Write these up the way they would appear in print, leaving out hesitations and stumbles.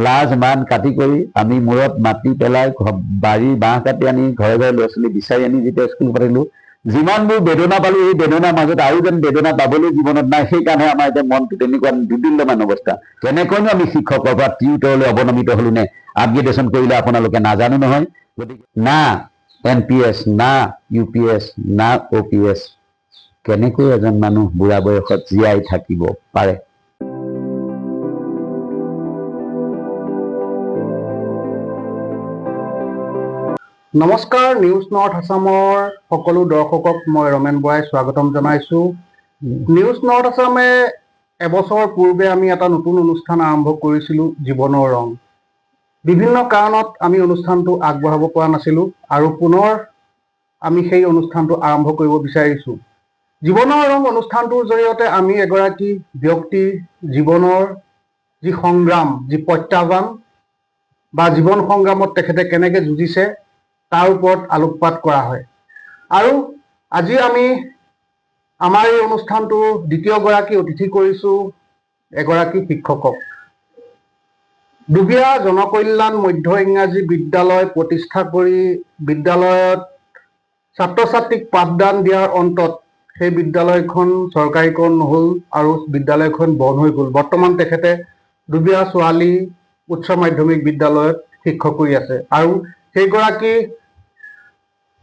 লাজ মান কাটি কৰি আমি মূৰত মাটি পেলাই বাৰী বাঁহ কাটি আনি ঘৰে ঘৰে ল'ৰা ছোৱালী বিচাৰি আনি যেতিয়া স্কুল পাতিলো, যিমানবোৰ বেদনা পালো, এই বেদনাৰ মাজত আৰু যেন বেদনা পাবলৈ জীৱনত নাই। সেইকাৰণে আমাৰ এতিয়া মনটো তেনেকুৱা দুদিল্যমান অৱস্থা। কেনেকৈনো আমি শিক্ষকৰ পৰা টিউটৰলৈ অৱনমিত হলো নে আপগ্ৰেডেশ্যন কৰিলে আপোনালোকে নাজানো নহয়। গতিকে না NPS, না UPS, না OPS, কেনেকৈ এজন মানুহ বুঢ়া বয়সত জীয়াই থাকিব পাৰে? নমস্কাৰ, নিউজ নৰ্থ আছামৰ সকলো দৰ্শকক মই ৰমেন বৰাই স্বাগতম জনাইছোঁ। নিউজ নৰ্থ আছামে এবছৰ পূৰ্বে আমি এটা নতুন অনুষ্ঠান আৰম্ভ কৰিছিলোঁ, জীৱনৰ ৰং। বিভিন্ন কাৰণত আমি অনুষ্ঠানটো আগবঢ়াব পৰা নাছিলোঁ আৰু পুনৰ আমি সেই অনুষ্ঠানটো আৰম্ভ কৰিব বিচাৰিছোঁ। জীৱনৰ ৰং অনুষ্ঠানটোৰ জৰিয়তে আমি এগৰাকী ব্যক্তিৰ জীৱনৰ যি সংগ্ৰাম, যি প্ৰত্যাহ্বান বা জীৱন সংগ্ৰামত তেখেতে কেনেকৈ যুঁজিছে তাৰ ওপৰত আলোকপাত কৰা হয়। আৰু আজি আমি আমাৰ এই অনুষ্ঠানটো দ্বিতীয়গৰাকী অতিথি কৰিছোঁ এগৰাকী শিক্ষকক। দুবিয়া জনকল্যাণ মধ্য ইংৰাজী বিদ্যালয় প্ৰতিষ্ঠা কৰি বিদ্যালয়ত ছাত্ৰ ছাত্ৰীক পাঠদান দিয়াৰ অন্তত সেই বিদ্যালয়খন চৰকাৰীকৰণ নহ'ল আৰু বিদ্যালয়খন বন্ধ হৈ গ'ল। বৰ্তমান তেখেতে দুবিয়া ছোৱালী উচ্চ মাধ্যমিক বিদ্যালয়ত শিক্ষক কৰি আছে আৰু সেইগৰাকী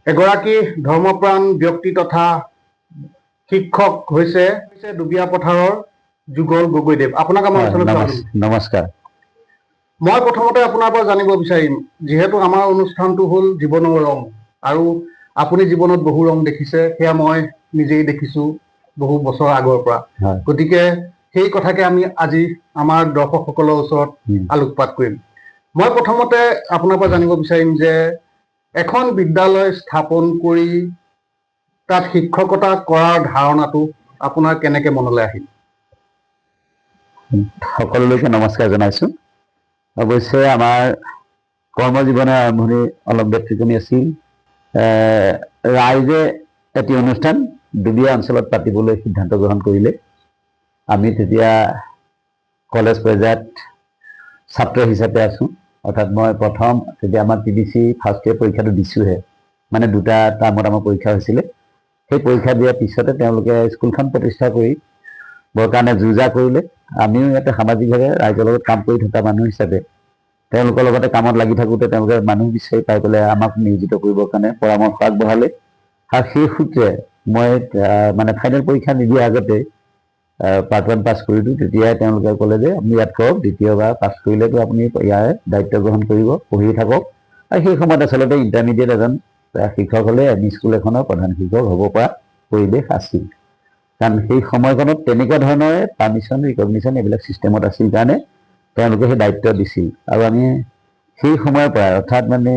এগৰাকী ধৰ্মপ্ৰাণ ব্যক্তি তথা শিক্ষক হৈছে দুবিয়া পথাৰৰ যুগল গগৈদেৱ। আপোনাক আমাৰ নমস্কাৰ। মই প্ৰথমতে আপোনাৰ পৰা জানিব বিচাৰিম, যিহেতু আমাৰ অনুষ্ঠানটো হ'ল জীৱনৰ ৰং আৰু আপুনি জীৱনত বহু ৰং দেখিছে, সেয়া মই নিজেই দেখিছোঁ বহু বছৰ আগৰ পৰা। গতিকে সেই কথাকে আমি আজি আমাৰ দৰ্শকসকলৰ ওচৰত আলোকপাত কৰিম। মই প্ৰথমতে আপোনাৰ পৰা জানিব বিচাৰিম যে এখন বিদ্যালয় স্থাপন কৰি তাত শিক্ষকতা কৰাৰ ধাৰণাটো আপোনাৰ কেনেকৈ মনলৈ আহিল? সকলোলৈকে নমস্কাৰ জনাইছোঁ। অৱশ্যে আমাৰ কৰ্মজীৱনৰ আৰম্ভণি অলপ ব্যতিক্ৰমী আছিল। ৰাইজে এটি অনুষ্ঠান দুবিয়া অঞ্চলত পাতিবলৈ সিদ্ধান্ত গ্ৰহণ কৰিলে। আমি তেতিয়া কলেজ পৰ্যায়ত ছাত্ৰ হিচাপে আছোঁ, অৰ্থাৎ মই প্ৰথম তেতিয়া আমাৰ TDC ফাৰ্ষ্ট ইয়েৰ পৰীক্ষাটো দিছোঁহে, মানে দুটা টাৰ্মত আমাৰ পৰীক্ষা হৈছিলে। সেই পৰীক্ষা দিয়াৰ পিছতে তেওঁলোকে স্কুলখন প্ৰতিষ্ঠা কৰি বৰ কাৰণে যুঁজা কৰিলে। আমিও ইয়াতে সামাজিকভাৱে ৰাইজৰ লগত কাম কৰি থকা মানুহ হিচাপে তেওঁলোকৰ লগতে কামত লাগি থাকোঁতে তেওঁলোকে মানুহ বিচাৰি পাই পেলাই আমাক নিয়োজিত কৰিবৰ কাৰণে পৰামৰ্শ আগবঢ়ালে। আৰু সেই সূত্ৰে মই মানে ফাইনেল পৰীক্ষা নিদিয়াৰ আগতে পাৰ্ট 1 পাছ কৰিলোঁ। তেতিয়াই তেওঁলোকে ক'লে যে আপুনি ইয়াত কৰক, দ্বিতীয়বাৰ পাছ কৰিলেতো আপুনি ইয়াৰ দায়িত্ব গ্ৰহণ কৰিব, পঢ়ি থাকক। আৰু সেই সময়ত আচলতে ইণ্টাৰমিডিয়েট এজন শিক্ষক হ'লে ME স্কুল এখনৰ প্ৰধান শিক্ষক হ'ব পৰা পৰিৱেশ আছিল। কাৰণ সেই সময়খনত তেনেকুৱা ধৰণৰ পাৰ্মিশ্যন ৰিকগনিশ্যন এইবিলাক ছিষ্টেমত আছিল কাৰণে তেওঁলোকে সেই দায়িত্ব দিছিল। আৰু আমি সেই সময়ৰ পৰা অৰ্থাৎ মানে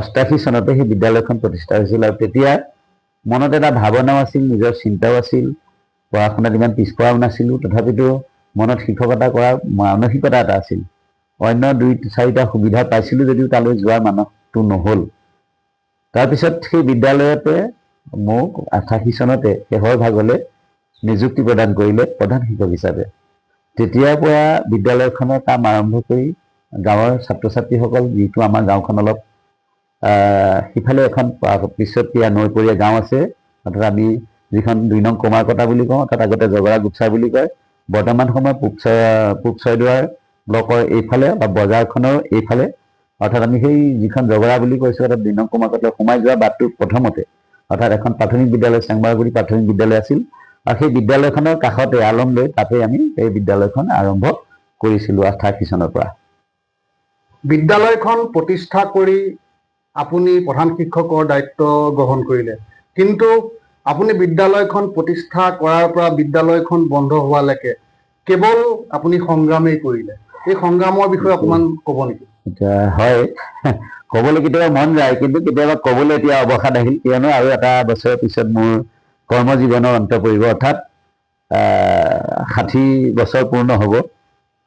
88 চনতে সেই বিদ্যালয়খন প্ৰতিষ্ঠা হৈছিল। আৰু তেতিয়া মনত এটা ভাৱনাও আছিল, নিজৰ চিন্তাও আছিল, পঢ়া শুনাত ইমান পিছপৰাও নাছিলোঁ, তথাপিতো মনত শিক্ষকতা কৰাৰ মানসিকতা এটা আছিল। অন্য 2-4টা সুবিধা পাইছিলোঁ যদিও তালৈ যোৱাৰ মানসটো নহ'ল। তাৰপিছত সেই বিদ্যালয়তে মোক 88 চনতে শেষৰ ভাগলৈ নিযুক্তি প্ৰদান কৰিলে প্ৰধান শিক্ষক হিচাপে। তেতিয়াৰ পৰা বিদ্যালয়খনৰ কাম আৰম্ভ কৰি গাঁৱৰ ছাত্ৰ ছাত্ৰীসকল, যিটো আমাৰ গাঁওখন অলপ সিফালে এখন পিছতীয়া নৈপৰীয়া গাঁও আছে, অৰ্থাৎ আমি যিখন 2 নং কমাৰকটা বুলি কওঁ, তাত আগতে জগৰা গোপচাই বুলি কয়। বৰ্তমান সময়ত পূব ছয়দুৱাৰ ব্লকৰ এইফালে বা বজাৰখনৰ এইফালে, অৰ্থাৎ আমি সেই যিখন জগৰা বুলি কৈছোঁ, অৰ্থাৎ 2 নং কমাৰকটা সোমাই যোৱা বাটটোৰ প্ৰথমতে অৰ্থাৎ এখন প্ৰাথমিক বিদ্যালয়, চেংমাৰগুৰি প্ৰাথমিক বিদ্যালয় আছিল। আৰু সেই বিদ্যালয়খনৰ কাষতে আলম লৈ তাতে আমি এই বিদ্যালয়খন আৰম্ভ কৰিছিলোঁ 88 চনৰ পৰা। বিদ্যালয়খন প্ৰতিষ্ঠা কৰি আপুনি প্ৰধান শিক্ষকৰ দায়িত্ব গ্ৰহণ কৰিলে, কিন্তু আপুনি বিদ্যালয়খন প্ৰতিষ্ঠা কৰাৰ পৰা বিদ্যালয়খন বন্ধ হোৱালৈকে কেৱল আপুনি সংগ্ৰামেই কৰিলে। এই সংগ্ৰামৰ বিষয়ে অকণমান ক'ব নেকি? এতিয়া হয়, ক'বলৈ কেতিয়াবা মন যায়, কিন্তু কেতিয়াবা ক'বলৈ এতিয়া অৱসাদ আহিল, কিয়নো আৰু এটা বছৰৰ পিছত মোৰ কৰ্মজীৱনৰ অন্ত পৰিব, অৰ্থাৎ 60 বছৰ পূৰ্ণ হ'ব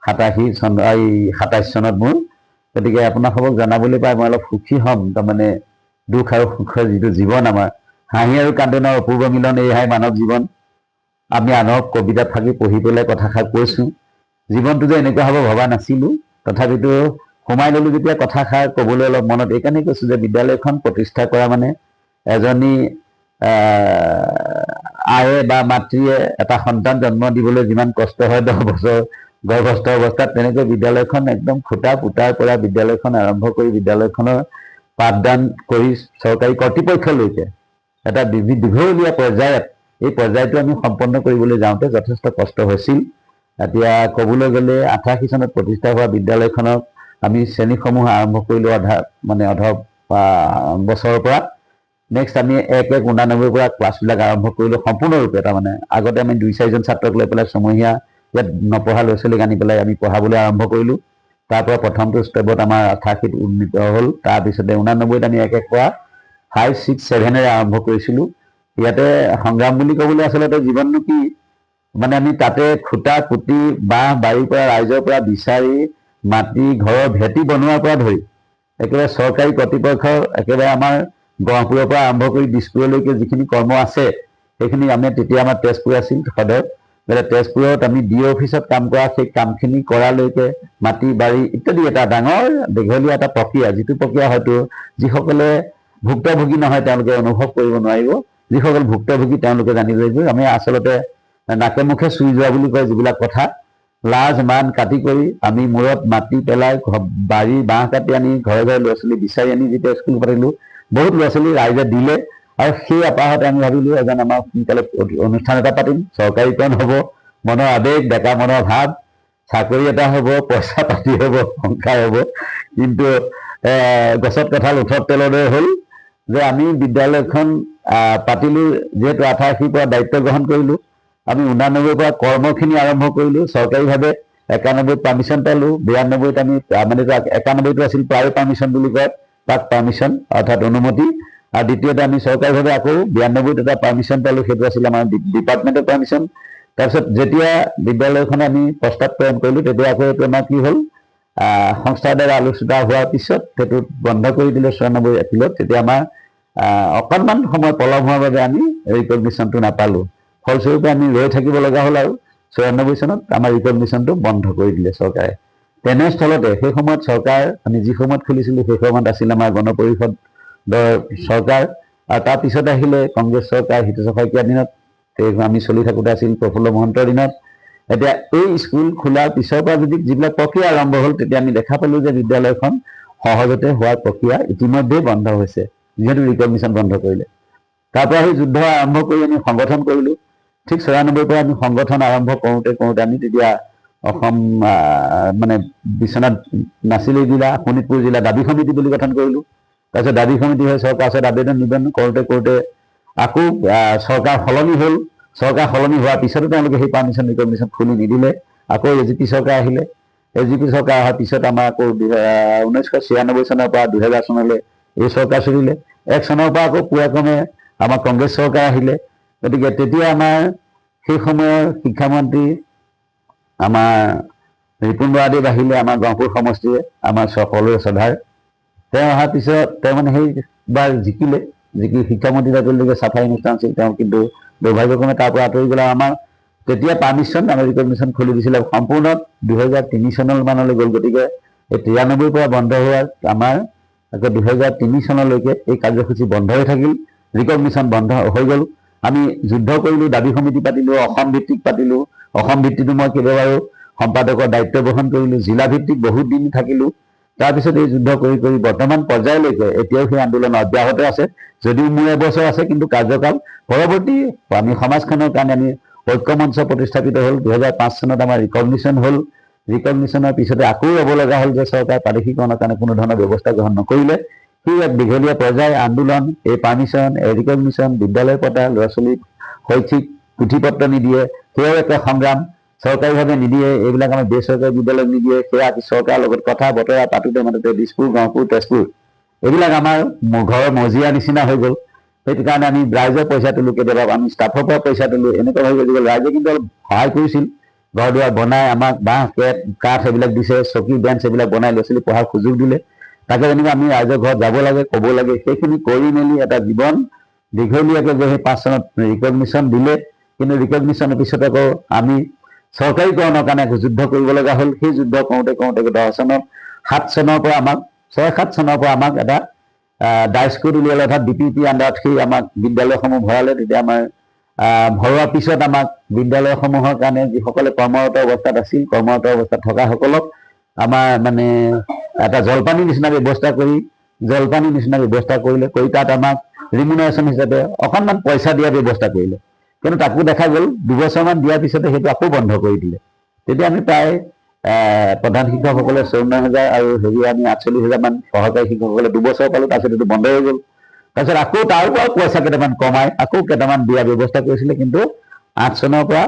27 চনত মোৰ। গতিকে আপোনালোকক জনাবলৈ পাই মই অলপ সুখী হ'ম। তাৰমানে দুখ আৰু সুখৰ যিটো জীৱন আমাৰ, হাঁহি আৰু কান্দোনৰ অপূৰ্ব মিলন, এয়াই মানৱ জীৱন। আমি আনক কবিতাত থাকি পঢ়ি পেলাই কথাষাৰ কৈছোঁ, জীৱনটো যে এনেকুৱা হ'ব ভবা নাছিলোঁ। তথাপিতো সোমাই ললো যেতিয়া কথাষাৰ ক'বলৈ অলপ মনত এইকাৰণেই কৈছোঁ যে বিদ্যালয়খন প্ৰতিষ্ঠা কৰা মানে এজনী আয়ে বা মাতৃয়ে এটা সন্তান জন্ম দিবলৈ যিমান কষ্ট হয় 10 বছৰ গৰ্ভস্থ অৱস্থাত তেনেকৈ বিদ্যালয়খন একদম খুঁটা পুতাৰ পৰা বিদ্যালয়খন আৰম্ভ কৰি বিদ্যালয়খনৰ পাঠদান কৰি চৰকাৰী কৰ্তৃপক্ষলৈকে এটা দীঘলীয়া পৰ্যায়ত এই পৰ্যায়টো আমি সম্পন্ন কৰিবলৈ যাওঁতে যথেষ্ট কষ্ট হৈছিল। এতিয়া ক'বলৈ গ'লে 88 চনত প্ৰতিষ্ঠা হোৱা বিদ্যালয়খনক আমি শ্ৰেণীসমূহ আৰম্ভ কৰিলোঁ অধ বছৰৰ পৰা। নেক্সট আমি 1-1-89 পৰা ক্লাছবিলাক আৰম্ভ কৰিলোঁ সম্পূৰ্ণৰূপে। তাৰমানে আগতে আমি 2-4জন ছাত্ৰক লৈ পেলাই ছমহীয়া ইয়াত নপঢ়া ল'ৰা ছোৱালীক আনি পেলাই আমি পঢ়াবলৈ আৰম্ভ কৰিলোঁ। তাৰ পৰা প্ৰথমটো ষ্টেপত আমাৰ 88ত উন্নীত হ'ল। তাৰপিছতে 89ত আমি 1-1 পৰা 5-6-7 আৰম্ভ কৰিছিলোঁ। ইয়াতে সংগ্ৰাম বুলি ক'বলৈ আচলতে জীৱননো কি, মানে আমি তাতে খুঁটা পুতি বাঁহ বাৰীৰ পৰা ৰাইজৰ পৰা বিচাৰি মাটি ঘৰৰ ভেটি বনোৱাৰ পৰা ধৰি একেবাৰে চৰকাৰী কৰ্তৃপক্ষৰ একেবাৰে আমাৰ গহপুৰৰ পৰা আৰম্ভ কৰি দিছপুৰলৈকে যিখিনি কৰ্ম আছে সেইখিনি আমি তেতিয়া আমাৰ তেজপুৰ আছিল সদৰ, তেজপুৰত আমি DO অফিচত কাম কৰা সেই কামখিনি কৰালৈকে মাটি বাৰী ইত্যাদি এটা ডাঙৰ দীঘলীয়া এটা প্ৰক্ৰিয়া, যিটো প্ৰক্ৰিয়া হয়তো যিসকলে ভুক্তভোগী নহয় তেওঁলোকে অনুভৱ কৰিব নোৱাৰিব, যিসকল ভুক্তভোগী তেওঁলোকে জানিব যে আমি আচলতে নাকে মুখে চুই যোৱা বুলি কয় যিবিলাক কথা, লাজ মান কাটি কৰি আমি মূৰত মাটি পেলাই বাৰী বাঁহ কাটি আনি ঘৰে ঘৰে ল'ৰা ছোৱালী বিচাৰি আনি যেতিয়া স্কুল পাতিলোঁ বহুত ল'ৰা ছোৱালী ৰাইজে দিলে। আৰু সেই আপাহতে আমি ভাবিলোঁ এজন আমাৰ সোনকালে অনুষ্ঠান এটা পাতিম, চৰকাৰীকৰণ হ'ব, মনৰ আৱেগ ডেকা মনৰ ভাৱ, চাকৰি এটা হ'ব, পইচা পাতি হ'ব, সংসাৰ হ'ব। কিন্তু গছত কঁঠাল ওঠত তেলৰ দৰে হ'ল যে আমি বিদ্যালয়খন পাতিলোঁ যিহেতু 88 পৰা দায়িত্ব গ্ৰহণ কৰিলোঁ। আমি 89 পৰা কৰ্মখিনি আৰম্ভ কৰিলোঁ চৰকাৰীভাৱে। 91ত পাৰ্মিশ্যন পালোঁ, 92ত আমি মানে 91টো আছিল প্ৰায় পাৰ্মিশ্যন বুলি কয়, তাক পাৰ্মিশ্যন অৰ্থাৎ অনুমতি। আৰু দ্বিতীয়তে আমি চৰকাৰীভাৱে আকৌ 92ত এটা পাৰ্মিশ্যন পালোঁ, সেইটো আছিল আমাৰ ডিপাৰ্টমেণ্টৰ পাৰ্মিশ্যন। তাৰপিছত যেতিয়া বিদ্যালয়খনে আমি প্ৰস্তাৱ প্ৰেৰণ কৰিলোঁ তেতিয়া আকৌ এইটো আমাৰ কি হ'ল, সংস্থাৰ দ্বাৰা আলোচনা হোৱাৰ পিছত সেইটো বন্ধ কৰি দিলে 94 এপ্ৰিলত। তেতিয়া আমাৰ অকণমান সময় পলম হোৱাৰ বাবে আমি ৰিকগনিশ্যনটো নাপালোঁ। ফলস্বৰূপে আমি ৰৈ থাকিব লগা হ'ল আৰু 94 চনত আমাৰ ৰিকগনিশ্যনটো বন্ধ কৰি দিলে চৰকাৰে। তেনেস্থলতে সেই সময়ত চৰকাৰ আমি যি সময়ত খুলিছিলোঁ সেই সময়ত আছিল আমাৰ গণ পৰিষদৰ চৰকাৰ, আৰু তাৰপিছত আহিলে কংগ্ৰেছ চৰকাৰ হিতেশ্বৰ শইকীয়াৰ দিনত, আমি চলি থাকোঁতে আছিল প্ৰফুল্ল মহন্তৰ দিনত। এতিয়া এই স্কুল খোলাৰ পিছৰ পৰা যদি যিবিলাক প্ৰক্ৰিয়া আৰম্ভ হ'ল তেতিয়া আমি দেখা পালোঁ যে বিদ্যালয়খন সহজতে হোৱাৰ প্ৰক্ৰিয়া ইতিমধ্যেই বন্ধ হৈছে, যিহেতু ৰিকগনিশ্যন বন্ধ কৰিলে। তাৰ পৰা সেই যুদ্ধ আৰম্ভ কৰি আমি সংগঠন কৰিলোঁ। ঠিক 94 পৰা আমি সংগঠন আৰম্ভ কৰোঁতে আমি তেতিয়া অসম মানে বিশ্বনাথ নাছিলেই জিলা, শোণিতপুৰ জিলা দাবী সমিতি বুলি গঠন কৰিলোঁ। তাৰপিছত দাবী সমিতি হৈ চৰকাৰৰ ওচৰত আবেদন নিবেদন কৰোঁতে আকৌ চৰকাৰ সলনি হ'ল। চৰকাৰ সলনি হোৱাৰ পিছতো তেওঁলোকে সেই পাৰ্মিশ্যন ৰিকগনিশ্যন খুলি নিদিলে। আকৌ AGP চৰকাৰ আহিলে। AGP চৰকাৰ অহাৰ পিছত আমাৰ আকৌ 1996 চনৰ পৰা 2000 চনলৈ এই চৰকাৰ চলিলে। 1 চনৰ পৰা আকৌ পুৰাক্ৰমে আমাৰ কংগ্ৰেছ চৰকাৰ আহিলে। গতিকে তেতিয়া আমাৰ সেই সময়ৰ শিক্ষামন্ত্ৰী আমাৰ ৰিপুণ বৰাদেৱ আহিলে, আমাৰ গহপুৰ সমষ্টিৰে আমাৰ সকলোৰে শ্ৰদ্ধাৰ। তেওঁ অহাৰ পিছত তেওঁ মানে সেইবাৰ জিকি শিক্ষামন্ত্ৰী দায়িত্বলৈকে চাফাই অনুষ্ঠান আছিল, তেওঁ কিন্তু দুৰ্ভাগ্যক্ৰমে তাৰ পৰা আঁতৰি গ'লে। আমাৰ তেতিয়া পাৰ্মিশ্যন আমাৰ ৰিকগনিশ্যন খুলি দিছিলে সম্পূৰ্ণ 2003 চনৰ মানলৈ গ'ল। গতিকে এই 93 পৰা বন্ধ হোৱাৰ আমাৰ আকৌ 2003 চনলৈকে এই কাৰ্যসূচী বন্ধ হৈ থাকিল, ৰিকগনিশ্যন বন্ধ হৈ গ'ল। আমি যুদ্ধ কৰিলোঁ, দাবী সমিতি পাতিলোঁ, অসম ভিত্তিক পাতিলোঁ। অসম ভিত্তিটো মই কেইবাবাৰো সম্পাদকৰ দায়িত্ব গ্ৰহণ কৰিলোঁ, জিলা ভিত্তিক বহুত দিন থাকিলোঁ। তাৰপিছত এই যুদ্ধ কৰি বৰ্তমান পৰ্যায়লৈকে এতিয়াও সেই আন্দোলন অব্যাহত আছে, যদিও মোৰ এবছৰ আছে কিন্তু কাৰ্যকাল পৰৱৰ্তী আমি সমাজখনৰ কাৰণে আমি ঐক্যমঞ্চ প্ৰতিষ্ঠাপিত হ'ল। 2005 চনত আমাৰ ৰিকগনিশ্যন হ'ল। ৰিকগনিশ্যনৰ পিছতে আকৌ ৰ'ব লগা হ'ল যে চৰকাৰে প্ৰাদেশিকৰণৰ কাৰণে কোনো ধৰণৰ ব্যৱস্থা গ্ৰহণ নকৰিলে। সেই এক দীঘলীয়া পৰ্যায় আন্দোলন, এই পাৰ্মিশ্যন, এই ৰিকগনিশ্যন, বিদ্যালয় পতা, ল'ৰা ছোৱালীক শৈক্ষিক পুথি পত্ৰ নিদিয়ে, সেয়াও এটা সংগ্ৰাম। চৰকাৰীভাৱে নিদিয়ে, এইবিলাক আমাৰ বেচৰকাৰী বিদ্যালয়ত নিদিয়ে, সেয়া চৰকাৰৰ লগত কথা বতৰা পাতোঁতে মাতোঁতে দিছপুৰ, গহপুৰ, তেজপুৰ এইবিলাক আমাৰ ঘৰৰ মজিয়াৰ নিচিনা হৈ গ'ল। সেইটো কাৰণে আমি ৰাইজৰ পইচা তোলোঁ, কেতিয়াবা আমি ষ্টাফৰ পৰা পইচা তোলোঁ, এনেকুৱা হৈ গ'ল। ৰাইজে কিন্তু অলপ সহায় কৰিছিল, ঘৰ দুৱাৰ বনাই আমাক বাঁহ কাঠ এইবিলাক দিছে, চকী বেঞ্চ এইবিলাক বনাই ল'ৰা ছোৱালী পঢ়াৰ সুযোগ দিলে। তাকে যেনিবা আমি ৰাইজৰ ঘৰত যাব লাগে, ক'ব লাগে, সেইখিনি কৰি মেলি এটা জীৱন দীঘলীয়াকৈ গৈ সেই 5 চনত ৰিকগনিশ্যন দিলে। কিন্তু ৰিকগনিশ্যনৰ পিছত আকৌ আমি চৰকাৰীকৰণৰ কাৰণে যুদ্ধ কৰিব লগা হ'ল। সেই যুদ্ধ কৰোঁতে 7 চনৰ পৰা আমাক 6-7 চনৰ পৰা আমাক এটা ডাইচ কোড উলিয়ালে, অৰ্থাৎ DPP আণ্ডাৰত সেই আমাক বিদ্যালয়সমূহ ভৰালে। তেতিয়া আমাৰ ভৰোৱাৰ পিছত আমাক বিদ্যালয়সমূহৰ কাৰণে যিসকলে কৰ্মৰত অৱস্থাত আছিল, কৰ্মৰত অৱস্থাত থকাসকলক আমাৰ মানে এটা জলপানী নিচিনা ব্যৱস্থা কৰিলে, কৰি তাত আমাক ৰিমুনাৰেশ্যন হিচাপে অকণমান পইচা দিয়া ব্যৱস্থা কৰিলে। কিন্তু তাকো দেখা গ'ল 2 বছৰমান দিয়াৰ পিছতে সেইটো আকৌ বন্ধ কৰি দিলে। তেতিয়া আমি প্ৰায় প্ৰধান শিক্ষকসকলে 54,000 আৰু আমি 48,000 মান সহকাৰী শিক্ষকসকলে 2 বছৰ পালোঁ। তাৰপিছত এইটো বন্ধ হৈ গ'ল। তাৰপিছত আকৌ তাৰ পৰাও পইচা কেইটামান কমাই আকৌ কেইটামান দিয়া ব্যৱস্থা কৰিছিলে, কিন্তু 8 চনৰ পৰা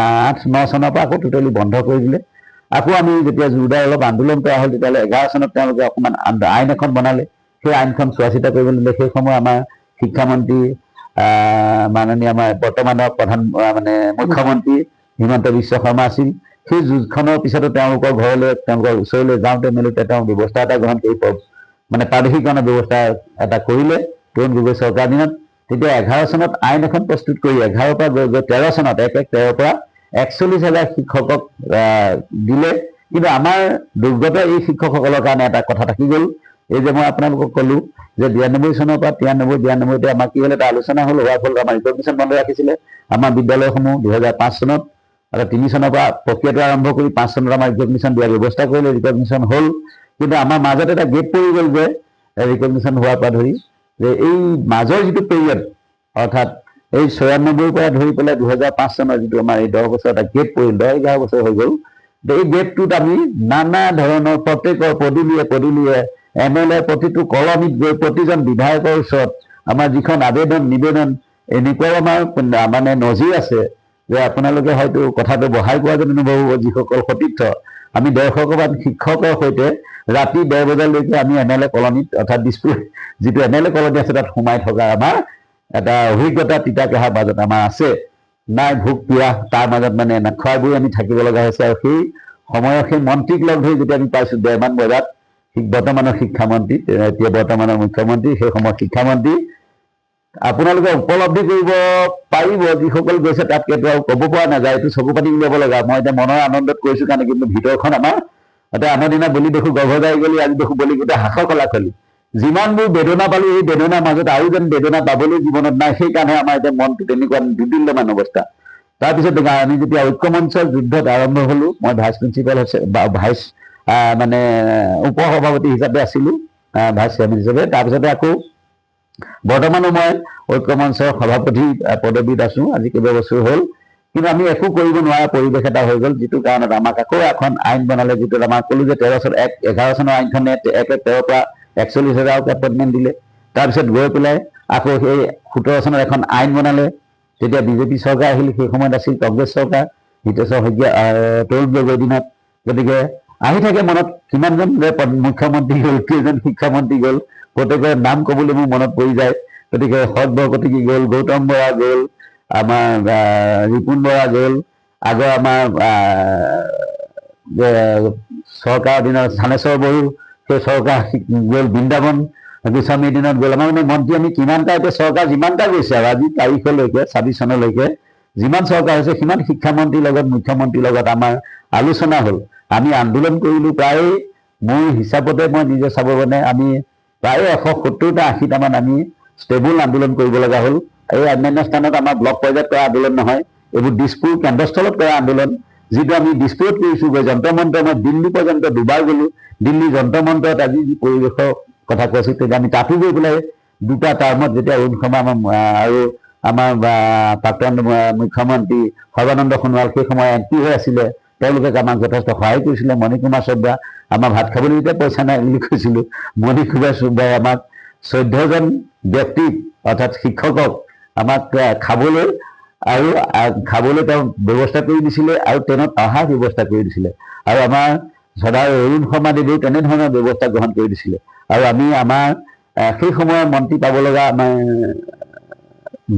8-9 চনৰ পৰা আকৌ টোটেলি বন্ধ কৰি দিলে। আকৌ আমি যেতিয়া জোৰদাৰ অলপ আন্দোলন কৰা হ'ল, তেতিয়াহ'লে 11 চনত তেওঁলোকে অকণমান আইন এখন বনালে। সেই আইনখন চোৱা-চিতা কৰিব দিলে। সেই সময় আমাৰ শিক্ষামন্ত্ৰী মাননীয় আমাৰ বৰ্তমানৰ মুখ্যমন্ত্ৰী হিমন্ত বিশ্ব শৰ্মা আছিল। সেই যুঁজখনৰ পিছতো তেওঁলোকৰ ঘৰলৈ, তেওঁলোকৰ ওচৰলৈ যাওঁতে মেলোতে তেওঁ ব্যৱস্থা এটা গ্ৰহণ কৰি প্ৰাদেশিকৰণৰ ব্যৱস্থা এটা কৰিলে তৰুণ গগৈ চৰকাৰ দিনত। তেতিয়া 11 চনত আইন এখন প্ৰস্তুত কৰি 11 পৰা 13 চনত 1-1-13 পৰা 41,000 শিক্ষকক দিলে। কিন্তু আমাৰ দুৰ্গত এই শিক্ষকসকলৰ কাৰণে এটা কথা থাকি গ'ল। এই যে মই আপোনালোকক ক'লো যে 92 চনৰ পৰা 93-92তে আমাৰ কি হ'ল, এটা আলোচনা হ'ল। হোৱাৰ ফলত আমাৰ ৰিকগনিশ্যন বন্ধ ৰাখিছিলে আমাৰ বিদ্যালয়সমূহ। 2005 চনত আৰু 3 চনৰ পৰা প্ৰক্ৰিয়াটো আৰম্ভ কৰি 5 চনত আমাৰ ৰিকগনিশ্যন দিয়াৰ ব্যৱস্থা কৰিলে। ৰিকগনিশ্যন হ'ল, কিন্তু আমাৰ মাজত এটা গেপ পৰি গ'ল যে ৰিকগনিশ্যন হোৱাৰ পৰা ধৰি যে এই মাজৰ যিটো পিৰিয়ড, অৰ্থাৎ এই 96 পৰা ধৰি পেলাই 2005 চনৰ যিটো আমাৰ এই 10 বছৰ এটা গেপ পৰিল, 10-11 বছৰ হৈ গ'ল। এই গেপটোত আমি নানা ধৰণৰ প্ৰত্যেকৰ পদূলিয়ে MLA প্ৰতিটো কলনীত গৈ প্ৰতিজন বিধায়কৰ ওচৰত আমাৰ যিখন নিবেদন এনেকুৱাও আমাৰ মানে নজিৰ আছে যে আপোনালোকে হয়তো কথাটো বহাই কোৱা যেন অনুভৱ হ'ব। যিসকল সতীৰ্থ আমি 150 শিক্ষকৰ সৈতে ৰাতি 10 বজালৈকে আমি MLA কলনীত, অৰ্থাৎ দিছপুৰ যিটো MLA কলনী আছে, তাত সোমাই থকা আমাৰ এটা অভিজ্ঞতা তিতাকেহাৰ মাজত আমাৰ আছে। নাই ভোক পিয়াহ, তাৰ মাজত মানে নাখোৱাই বৈ আমি থাকিব লগা হৈছে। আৰু সেই সময়ত সেই মন্ত্ৰীক লগ ধৰি যেতিয়া আমি পাইছোঁ 1:30 বজাত, বৰ্তমানৰ শিক্ষামন্ত্ৰী, এতিয়া বৰ্তমানৰ মুখ্যমন্ত্ৰী, সেই সময়ত শিক্ষামন্ত্ৰী, আপোনালোকে উপলব্ধি কৰিব পাৰিব যিসকল গৈছে তাত কেতিয়াও ক'ব পৰা নাযায়। এইটো চকু পাতি উলিয়াব লগা। মই এতিয়া মনৰ আনন্দত কৈছোঁ কাৰণে, কিন্তু ভিতৰখন আমাৰ এতিয়া আনৰ দিনা বলি দেখোঁ গৰ্ভজাই গ'লি, আজি দেখোঁ বলি গোটেই হাঁহৰ কলাকলি। যিমানবোৰ বেদনা পালোঁ, এই বেদনাৰ মাজত আৰু যেন বেদনা পাবলৈ জীৱনত নাই। সেইকাৰণে আমাৰ এতিয়া মনটো তেনেকুৱা দুদিল্যমান অৱস্থা। তাৰপিছত আমি যেতিয়া ঐক্যমঞ্চৰ যুদ্ধত আৰম্ভ হ'লোঁ, মই ভাইচ উপ-সভাপতি হিচাপে আছিলোঁ, ভাইচ চেয়াৰমেন হিচাপে। তাৰপিছতে আকৌ বৰ্তমানো মই ঐক্যমঞ্চৰ সভাপতি পদবীত আছোঁ, আজি কেইবাবছৰ হ'ল। কিন্তু আমি একো কৰিব নোৱাৰা পৰিৱেশ এটা হৈ গ'ল, যিটো কাৰণত আমাক আকৌ এখন আইন বনালে, যিটোত আমাক ক'লো যে 11 চনৰ আইনখনে 1-1-13 পৰা 41,000 এপইণ্টমেণ্ট দিলে। তাৰপিছত গৈ পেলাই আকৌ সেই 17 চনত এখন আইন বনালে। তেতিয়া বিজেপি চৰকাৰ আহিল, সেই সময়ত আছিল কংগ্ৰেছ চৰকাৰ, হিতেশ্বৰ শইকীয়া, তৰুণ গগৈৰ দিনত। গতিকে আহি থাকে মনত কিমানজন মুখ্যমন্ত্ৰী গ'ল, কেইজন শিক্ষামন্ত্ৰী গ'ল, প্ৰত্যেকৰ নাম ক'বলৈ মোৰ মনত পৰি যায়। গতিকে হৰ্ষ বৰকটকী গ'ল, গৌতম বৰা গ'ল, আমাৰ ৰিপুণ বৰা গ'ল, আগৰ আমাৰ চৰকাৰৰ দিনত থানেশ্বৰ বড়ো, সেই চৰকাৰ গ'ল, বৃন্দাবন গোস্বামীৰ দিনত গ'ল। আমাৰ মানে মন্ত্ৰী আমি কিমানটা, এতিয়া চৰকাৰ যিমানটা গৈছে আৰু আজি তাৰিখলৈকে 26 চনলৈকে যিমান চৰকাৰ হৈছে, সিমান শিক্ষামন্ত্ৰীৰ লগত মুখ্যমন্ত্ৰীৰ লগত আমাৰ আলোচনা হ'ল। আমি আন্দোলন কৰিলোঁ প্ৰায়, মোৰ হিচাপতে মই নিজে চাব মানে আমি প্ৰায় 170-80টা মান আমি ষ্টেবল আন্দোলন কৰিব লগা হ'ল। এই অন্যান্য স্থানত আমাৰ ব্লক পৰ্যায়ত কৰা আন্দোলন নহয়, এইবোৰ দিছপুৰ কেন্দ্ৰস্থলত কৰা আন্দোলন। যিটো আমি দিছপুৰত কৰিছোঁ, গৈ যন্ত্ৰ মন্ত্ৰ, মই দিল্লী পৰ্যন্ত 2বাৰ গ'লোঁ। দিল্লী যন্ত্ৰ মন্ত্ৰত আজি যি পৰিৱেশৰ কথা কৈছোঁ, তেতিয়া আমি তাতো গৈ পেলাই 2টা টাৰ্মত যেতিয়া অৰুণ শৰ্মা আৰু আমাৰ প্ৰাক্তন মুখ্যমন্ত্ৰী সৰ্বানন্দ সোণোৱাল সেই সময় MP হৈ আছিলে, তেওঁলোকে আমাক যথেষ্ট সহায় কৰিছিলে। মণিকুমাৰ চৌব্ৰা, আমাৰ ভাত খাবলৈ যেতিয়া পইচা নাই বুলি কৈছিলোঁ, মণিকুমাৰ চৌব্ৰাই আমাক 14জন ব্যক্তিক, অৰ্থাৎ শিক্ষকক আমাক খাবলৈ তেওঁ ব্যৱস্থা কৰি দিছিলে, আৰু ট্ৰেইনত অহাৰ ব্যৱস্থা কৰি দিছিলে। আৰু আমাৰ সদায় অৰুণ শৰ্মাদেৱেও তেনেধৰণৰ ব্যৱস্থা গ্ৰহণ কৰি দিছিলে। আৰু আমি আমাৰ সেই সময়ৰ মন্ত্ৰী পাব লগা আমাৰ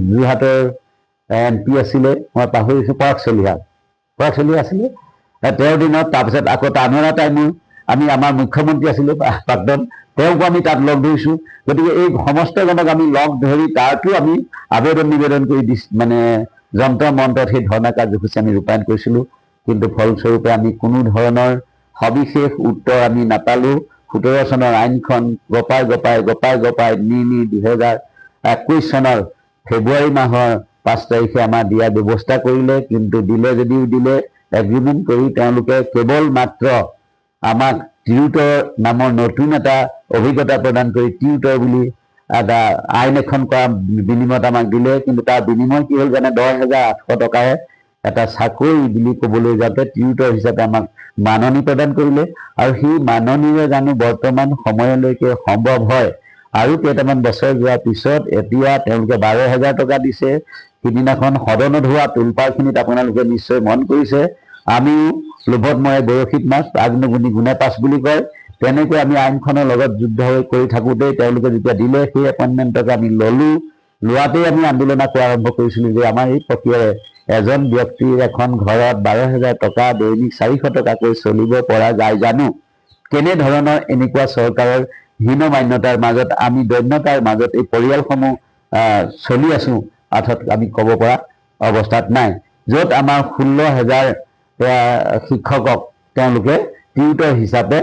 যোৰহাটৰ MP আছিলে, মই পাহৰিছোঁ, পৰাগ চলিহা আছিলে তেওঁৰ দিনত। তাৰপিছত আকৌ টানোৰা টাইমো আমি আমাৰ মুখ্যমন্ত্ৰী আছিলোঁ প্ৰাক্তন, তেওঁকো আমি তাত লগ ধৰিছোঁ। গতিকে এই সমস্তজনক আমি লগ ধৰি তাৰতো আমি নিবেদন কৰি মানে যন্ত্ৰ মন্ত্ৰত সেই ধৰ্ণা কাৰ্যসূচী আমি ৰূপায়ণ কৰিছিলোঁ। কিন্তু ফলস্বৰূপে আমি কোনো ধৰণৰ সবিশেষ উত্তৰ আমি নাপালোঁ। 17 চনৰ আইনখন গপাই 2021 চনৰ ফেব্ৰুৱাৰী মাহৰ 5 তাৰিখে আমাৰ দিয়া ব্যৱস্থা কৰিলে, কিন্তু দিলে যদিও দিলে এগ্ৰিমেণ্ট কৰি তেওঁলোকে কেৱল মাত্ৰ আমাক টিউটৰ নামৰ নতুন এটা অভিজ্ঞতা প্ৰদান কৰি টিউটৰ বুলি এটা আইন এখন কৰা বিনিময়ত আমাক দিলে। কিন্তু তাৰ বিনিময় কি হ'ল জানে, 10,800 টকাৰে এটা চাকৰি বুলি ক'বলৈ যাওঁতে টিউটৰ হিচাপে আমাক মাননি প্ৰদান কৰিলে। আৰু সেই মাননিৰে জানো বৰ্তমান সময়লৈকে সম্ভৱ হয়? আৰু কেইটামান বছৰ যোৱাৰ পিছত এতিয়া তেওঁলোকে 12,000 টকা দিছে। সিদিনাখন সদনত হোৱা তোলপাৰখিনিত আপোনালোকে নিশ্চয় মন কৰিছে, আমিও লোভত মৰে বৰশীত মাছ, আগ্নগুণি গুণে পাছ বুলি কয়। তেনেকৈ আমি আইনখনৰ লগত যুদ্ধ কৰি থাকোঁতেই তেওঁলোকে যেতিয়া দিলে, সেই এপইণ্টমেণ্টক আমি ল'লোঁ। লোৱাতেই আমি আন্দোলন কৰা আৰম্ভ কৰিছিলোঁ যে আমাৰ এই প্ৰক্ৰিয়াৰে এজন ব্যক্তিৰ এখন ঘৰত 12,000 টকা দৈনিক 400 টকাকৈ চলিব পৰা যায় জানো? কেনেধৰণৰ এনেকুৱা চৰকাৰৰ হীনমান্যতাৰ মাজত আমি দৈন্যতাৰ মাজত এই পৰিয়ালসমূহ চলি আছোঁ, অৰ্থাৎ আমি ক'ব পৰা অৱস্থাত নাই। য'ত আমাৰ 16,000 শিক্ষকক তেওঁলোকে টিউটৰ হিচাপে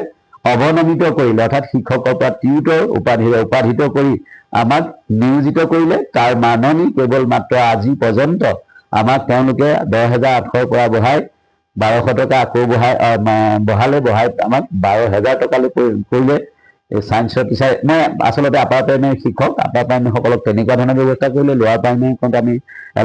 অৱনমিত কৰিলে, অৰ্থাৎ শিক্ষকৰ পৰা টিউটৰ উপাধিত কৰি আমাক নিয়োজিত কৰিলে। তাৰ মাননি কেৱল মাত্ৰ আজি পৰ্যন্ত আমাক তেওঁলোকে 10,800ৰ পৰা বঢ়াই 1200 টকা আকৌ বঢ়াই আমাক 12,000 টকালৈ কৰিলে। এই ছায়েন্সৰ টিচাৰ, মই আচলতে আপাৰ প্ৰাইমেৰী শিক্ষক, আপাৰ প্ৰাইমেৰীসকলক তেনেকুৱা ধৰণৰ ব্যৱস্থা কৰিলে। লোৱাৰ প্ৰাইমেৰীখন আমি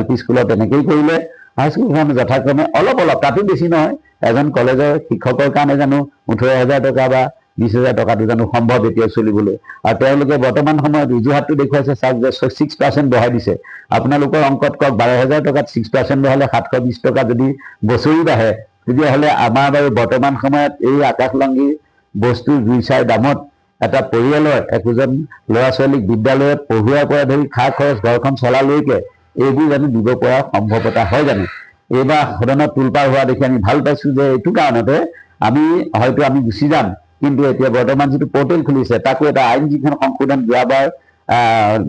LP স্কুলত তেনেকেই কৰিলে। হাইস্কুলখন যথাক্ৰমে অলপ তাতো বেছি নহয়। এজন কলেজৰ শিক্ষকৰ কাৰণে জানো 18,000 টকা বা 20,000 টকাটো জানো সম্ভৱ এতিয়া চলিবলৈ? আৰু তেওঁলোকে বৰ্তমান সময়ত অজুহাতটো দেখুৱাইছে, চাওক যে 6% বঢ়াই দিছে। আপোনালোকৰ অংকত কওক, 12,000 টকাত 6% বঢ়ালে 720 টকা যদি বছৰি বাঢ়ে, তেতিয়াহ'লে আমাৰ বাৰু বৰ্তমান সময়ত এই আকাশলংঘী বস্তুৰ জুই চাই দামত এটা পৰিয়ালৰ একোজন ল'ৰা ছোৱালীক বিদ্যালয়ত পঢ়ুৱাৰ পৰা ধৰি খা খৰচ ঘৰখন চলালৈকে এইবোৰ জানো দিব পৰা সম্ভৱতা হয় জানো? এইবাৰ সদনত তোলপাৰ হোৱা দেখি আমি ভাল পাইছোঁ যে এইটো কাৰণতে আমি গুচি যাম, কিন্তু এতিয়া বৰ্তমান যিটো পৰ্টেল খুলিছে তাকো এটা আইন যিখন সংশোধন যোৱাবাৰ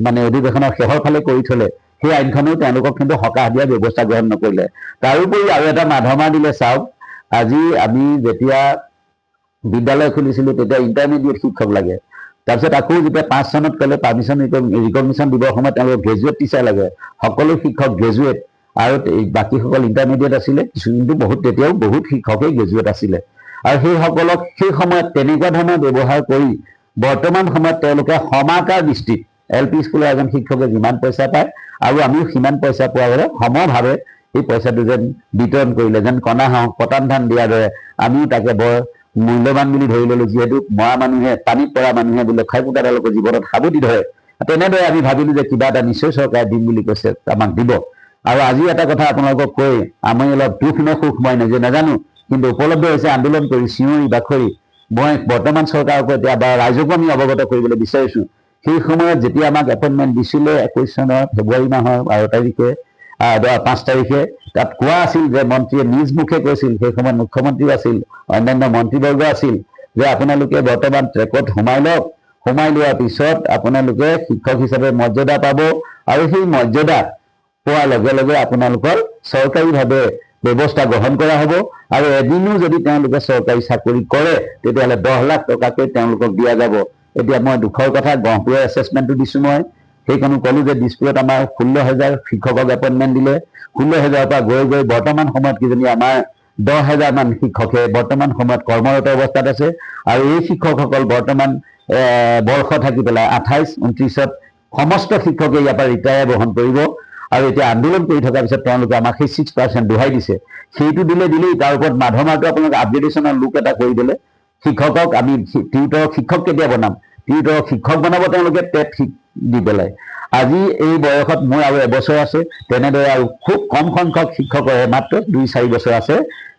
মানে অধিৱেশনৰ শেষৰ ফালে কৰি থলে, সেই আইনখনেও তেওঁলোকক কিন্তু সকাহ দিয়া ব্যৱস্থা গ্ৰহণ নকৰিলে। তাৰোপৰি আৰু এটা মাধমাৰ দিলে, চাওক আজি আমি যেতিয়া বিদ্যালয় খুলিছিলোঁ তেতিয়া ইণ্টাৰমিডিয়েট শিক্ষক লাগে। তাৰপিছত আকৌ যেতিয়া 5 চনত ক'লে পাৰ্মিশ্যন ৰিকগনিশ্যন দিবৰ সময়ত তেওঁলোকক গ্ৰেজুৱেট টিচাৰ লাগে। সকলো শিক্ষক গ্ৰেজুৱেট আৰু বাকীসকল ইণ্টাৰমিডিয়েট আছিলে, কিন্তু তেতিয়াও বহুত শিক্ষকেই গ্ৰেজুৱেট আছিলে। আৰু সেইসকলক সেই সময়ত তেনেকুৱা ধৰণৰ ব্যৱহাৰ কৰি বৰ্তমান সময়ত তেওঁলোকে সমাকাৰ দৃষ্টিত LP স্কুলৰ এজন শিক্ষকে যিমান পইচা পায় আৰু আমিও সিমান পইচা পোৱাৰ বাবে সমভাৱে এই পইচাটো যেন বিতৰণ কৰিলে, যেন কণা হাঁহক পতান ধান দিয়াৰ দৰে আমিও তাকে বৰ মূল্যৱান বুলি ধৰি ললোঁ। যিহেতু মৰা মানুহে, পানীত পৰা মানুহে বোলে খাই ফুটাডালকো জীৱনত সাবটি ধৰে, তেনেদৰে আমি ভাবিলোঁ যে কিবা এটা নিশ্চয় চৰকাৰে দিম বুলি কৈছে, আমাক দিব। আৰু আজি এটা কথা আপোনালোকক কৈ আমি অলপ দুখ নে সুখ মই নিজে নাজানো, কিন্তু উপলব্ধ হৈছে আন্দোলন কৰি চিঞৰি বাখৰি মই বৰ্তমান চৰকাৰক এতিয়া বা ৰাইজকো আমি অৱগত কৰিবলৈ বিচাৰিছোঁ। সেই সময়ত যেতিয়া আমাক এপইণ্টমেণ্ট দিছিলে 21 চনৰ ফেব্ৰুৱাৰী মাহৰ 5 তাৰিখে, তাত কোৱা আছিল যে মন্ত্ৰীয়ে নিজ মুখে কৈছিল, সেই সময়ত মুখ্যমন্ত্ৰী আছিল, অন্যান্য মন্ত্ৰীবৰ্গ আছিল, যে আপোনালোকে বৰ্তমান ট্ৰেকত সোমাই লওক, সোমাই লোৱাৰ পিছত আপোনালোকে শিক্ষক হিচাপে মৰ্যাদা পাব, আৰু সেই মৰ্যাদা পোৱাৰ লগে লগে আপোনালোকৰ চৰকাৰীভাৱে ব্যৱস্থা গ্ৰহণ কৰা হ'ব। আৰু এদিনো যদি তেওঁলোকে চৰকাৰী চাকৰি কৰে তেতিয়াহ'লে 10 লাখ টকাকৈ তেওঁলোকক দিয়া যাব। এতিয়া মই দুখৰ কথা, গহপুৰৰ এছেছমেণ্টটো দিছোঁ মই, সেইখনো ক'লোঁ যে দিছপুৰত আমাৰ 16,000 শিক্ষকক এপইণ্টমেণ্ট দিলে। 16,000ৰ পৰা গৈ বৰ্তমান সময়ত কিজানি আমাৰ 10,000 মান শিক্ষকে বৰ্তমান সময়ত কৰ্মৰত অৱস্থাত আছে। আৰু এই শিক্ষকসকল বৰ্তমান বৰ্ষ থাকি পেলাই 28-29ত সমস্ত শিক্ষকে ইয়াৰ পৰা ৰিটায়াৰ গ্ৰহণ কৰিব। আৰু এতিয়া আন্দোলন কৰি থকাৰ পিছত তেওঁলোকে আমাক সেই 6% বঢ়াই দিছে। সেইটো দিলেই তাৰ ওপৰত মাধমাৰটো আপোনালোকে আপগ্ৰেডেশ্যনৰ লুক এটা কৰি দিলে। শিক্ষকক আমি টিউটৰক শিক্ষক কেতিয়া বনাম? টিউটৰক শিক্ষক বনাব তেওঁলোকে টেট দি পেলাই। আজি এই বয়সত মোৰ আৰু এবছৰ আছে, তেনেদৰে আৰু খুব কম সংখ্যক শিক্ষকৰ মাত্ৰ 2-4 বছৰ আছে,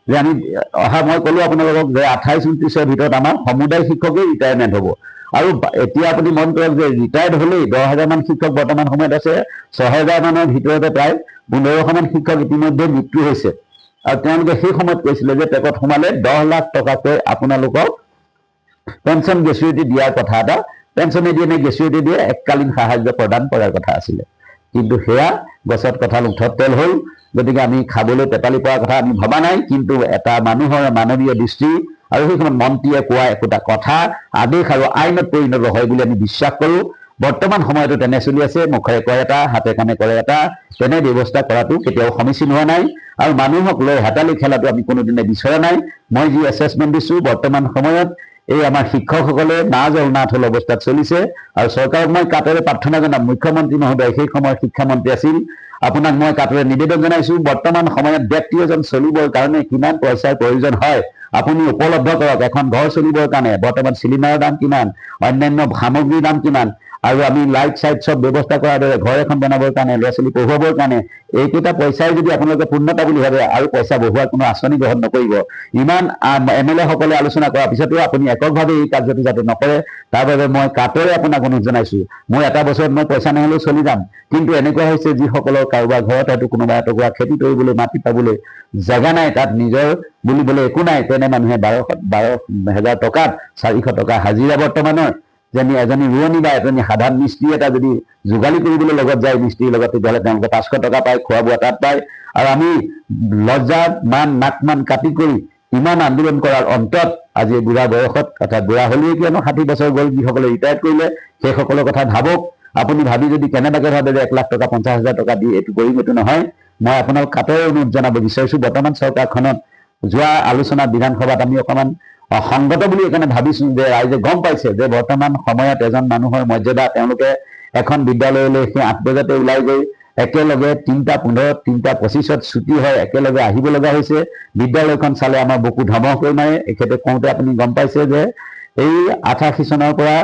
যে আমি মই ক'লোঁ আপোনালোকক যে 28-29ৰ ভিতৰত আমাৰ সমুদায় শিক্ষকেই ৰিটায়াৰমেণ্ট হ'ব। আৰু এতিয়া আপুনি মন কৰক যে ৰিটায়াৰ্ড হ'লেই 10,000 মান শিক্ষক বৰ্তমান সময়ত আছে, 6,000 মানৰ ভিতৰতে প্ৰায় 1500 মান শিক্ষক ইতিমধ্যে মৃত্যু হৈছে। আৰু তেওঁলোকে সেই সময়ত কৈছিলে যে ট্ৰেকত সোমালে 10 লাখ টকাকৈ আপোনালোকক পেঞ্চন গ্ৰেচুইটি দিয়াৰ কথা এটা, পেঞ্চনে দিয়ে নে গ্ৰেচুইটি দিয়ে, এককালীন সাহায্য প্ৰদান কৰাৰ কথা আছিলে। কিন্তু সেয়া গছত কঁঠাল উঠত তেল হ'ল। গতিকে আমি খাবলৈ পেপালি পোৱাৰ কথা আমি ভবা নাই, কিন্তু এটা মানুহৰ মানৱীয় দৃষ্টি আৰু সেইখন মন্ত্ৰীয়ে কোৱা একোটা কথা আদেশ আৰু আইনত পৰিণত হয় বুলি আমি বিশ্বাস কৰোঁ। বৰ্তমান সময়তো তেনে চলি আছে, মুখেৰে কয় এটা, হাতে কামে কৰে এটা। তেনে ব্যৱস্থা কৰাটো কেতিয়াও সমীচীন হোৱা নাই আৰু মানুহক লৈ হেতালি খেলাটো আমি কোনোদিনে বিচৰা নাই। মই যি এছেছমেণ্ট দিছোঁ, বৰ্তমান সময়ত এই আমাৰ শিক্ষকসকলে নাজ হল অৱস্থাত চলিছে আৰু চৰকাৰক মই কাটৰে প্ৰাৰ্থনা জনাম। মুখ্যমন্ত্ৰী মহোদয় সেই সময়ৰ শিক্ষামন্ত্ৰী আছিল, আপোনাক মই কাটৰে নিবেদন জনাইছোঁ, বৰ্তমান সময়ত ব্যক্তি এজন চলিবৰ কাৰণে কিমান পইচাৰ প্ৰয়োজন হয় আপুনি উপলব্ধ কৰক। এখন ঘৰ চলিবৰ কাৰণে বৰ্তমান চিলিণ্ডাৰৰ দাম কিমান, অন্যান্য সামগ্ৰীৰ দাম কিমান, আৰু আমি লাইট চাইট চব ব্যৱস্থা কৰাৰ দৰে ঘৰ এখন বনাবৰ কাৰণে, ল'ৰা ছোৱালী পঢ়ুৱাবৰ কাৰণে এইকেইটা পইচাই যদি আপোনালোকে পূৰ্ণতা বুলি ভাবে আৰু পইচা বহুৱাৰ কোনো আঁচনি গ্ৰহণ নকৰিব। ইমান MLA সকলে আলোচনা কৰাৰ পিছতো আপুনি এককভাৱে এই কাৰ্যটো যাতে নকৰে তাৰ বাবে মই কাটৰে আপোনাক অনুৰোধ জনাইছোঁ। মোৰ এটা বছৰত মই পইচা নহ'লেও চলি যাম, কিন্তু এনেকুৱা হৈছে যিসকলৰ কাৰোবাৰ ঘৰত হয়তো কোনোবা এটুকুৰা খেতি কৰিবলৈ মাটি পাবলৈ জেগা নাই, তাত নিজৰ বুলিবলৈ একো নাই, তেনে মানুহে 12,000 টকাত 400 টকা হাজিৰা বৰ্তমানৰ যেনে এজনী ৰোৱনী বা এজনী সাধাৰণ মিস্ত্ৰী এটা যদি যোগালী কৰিবলৈ লগত যায় মিস্ত্ৰীৰ লগত, তেতিয়াহ'লে তেওঁলোকে 500 টকা পায়, খোৱা বোৱা তাত পায়। আৰু আমি লজ্জা নাক মান কাটি কৰি ইমান আন্দোলন কৰাৰ অন্তত আজি বুঢ়া বয়সত, অৰ্থাৎ বুঢ়া হ'লেই কিয়নো 60 বছৰ গ'ল, যিসকলে ৰিটায়াৰ কৰিলে সেইসকলৰ কথা ভাবক। আপুনি ভাবি যদি কেনেবাকৈ ভাবে যে 1 লাখ টকা 50,000 টকা দি এইটো কৰিম, এইটো নহয়। মই আপোনাক কাটৰে অনুৰোধ জনাব বিচাৰিছোঁ, বৰ্তমান চৰকাৰখনত যোৱা আলোচনাত বিধানসভাত আমি অকণমান সংগত বুলি এইকাৰণে ভাবিছোঁ যে ৰাইজে গম পাইছে যে বৰ্তমান সময়ত এজন মানুহৰ মৰ্যাদা, তেওঁলোকে এখন বিদ্যালয়লৈ সেই 8 বজাতে ওলাই গৈ একেলগে 3:15 3:25 ছুটি হয়, একেলগে আহিব লগা হৈছে। বিদ্যালয়খন চালে আমাৰ বুকু ধমক হৈ মাৰে। এখেতে কওঁতে আপুনি গম পাইছে যে এই 88 চনৰ পৰা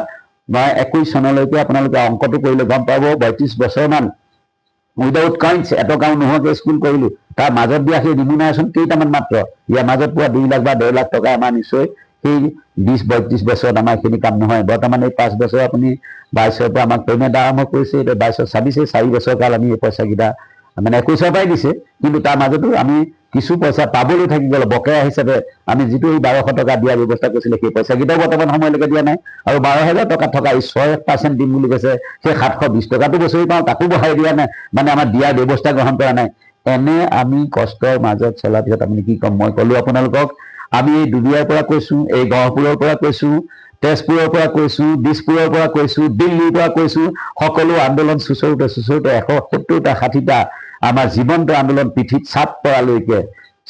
21 চনলৈকে আপোনালোকে অংকটো কৰিলে গম পাব, 32 বছৰমান উইদাউট কইন্স, এটকাও নোহোৱাকৈ স্কুল কৰিলোঁ। তাৰ মাজত দিয়া সেই ৰিমুনাৰেশ্যন কেইটামান মাত্ৰ, ইয়াৰ মাজত পোৱা 2 লাখ বা 1.5 লাখ টকা আমাৰ নিশ্চয় সেই 20-32 বছৰত আমাৰ এইখিনি কাম নহয়। বৰ্তমান এই 5 বছৰ আপুনি 22-ৰ পৰা আমাক পেমেণ্ট আৰম্ভ কৰিছে, এতিয়া 22-26 4 বছৰ কাল আমি এই পইচাকেইটা মানে 21-ৰ পৰাই দিছে, কিন্তু তাৰ মাজতো আমি কিছু পইচা পাবলৈ থাকি গ'ল। বকেয়া হিচাপে আমি যিটো এই 1200 টকা দিয়াৰ ব্যৱস্থা কৰিছিলে সেই পইচাকেইটাও বৰ্তমান সময়লৈকে দিয়া নাই। আৰু 12,000 টকা থকা 6% দিম বুলি কৈছে, সেই 720 টকাটো বছৰি পাওঁ, তাকো বঢ়াই দিয়া নাই, মানে আমাৰ দিয়াৰ ব্যৱস্থা গ্ৰহণ কৰা নাই। এনে আমি কষ্টৰ মাজত চলাৰ পিছত আপুনি কি ক'ম? মই ক'লো আপোনালোকক, আমি এই দুবিয়াৰ পৰা কৈছোঁ, এই গহপুৰৰ পৰা কৈছোঁ, তেজপুৰৰ পৰা কৈছোঁ, দিছপুৰৰ পৰা কৈছোঁ, দিল্লীৰ পৰা কৈছোঁ, সকলো আন্দোলন চুচৰুতে 170টা 60টা আমাৰ জীৱন্ত আন্দোলন পিঠিত চাপ পৰালৈকে,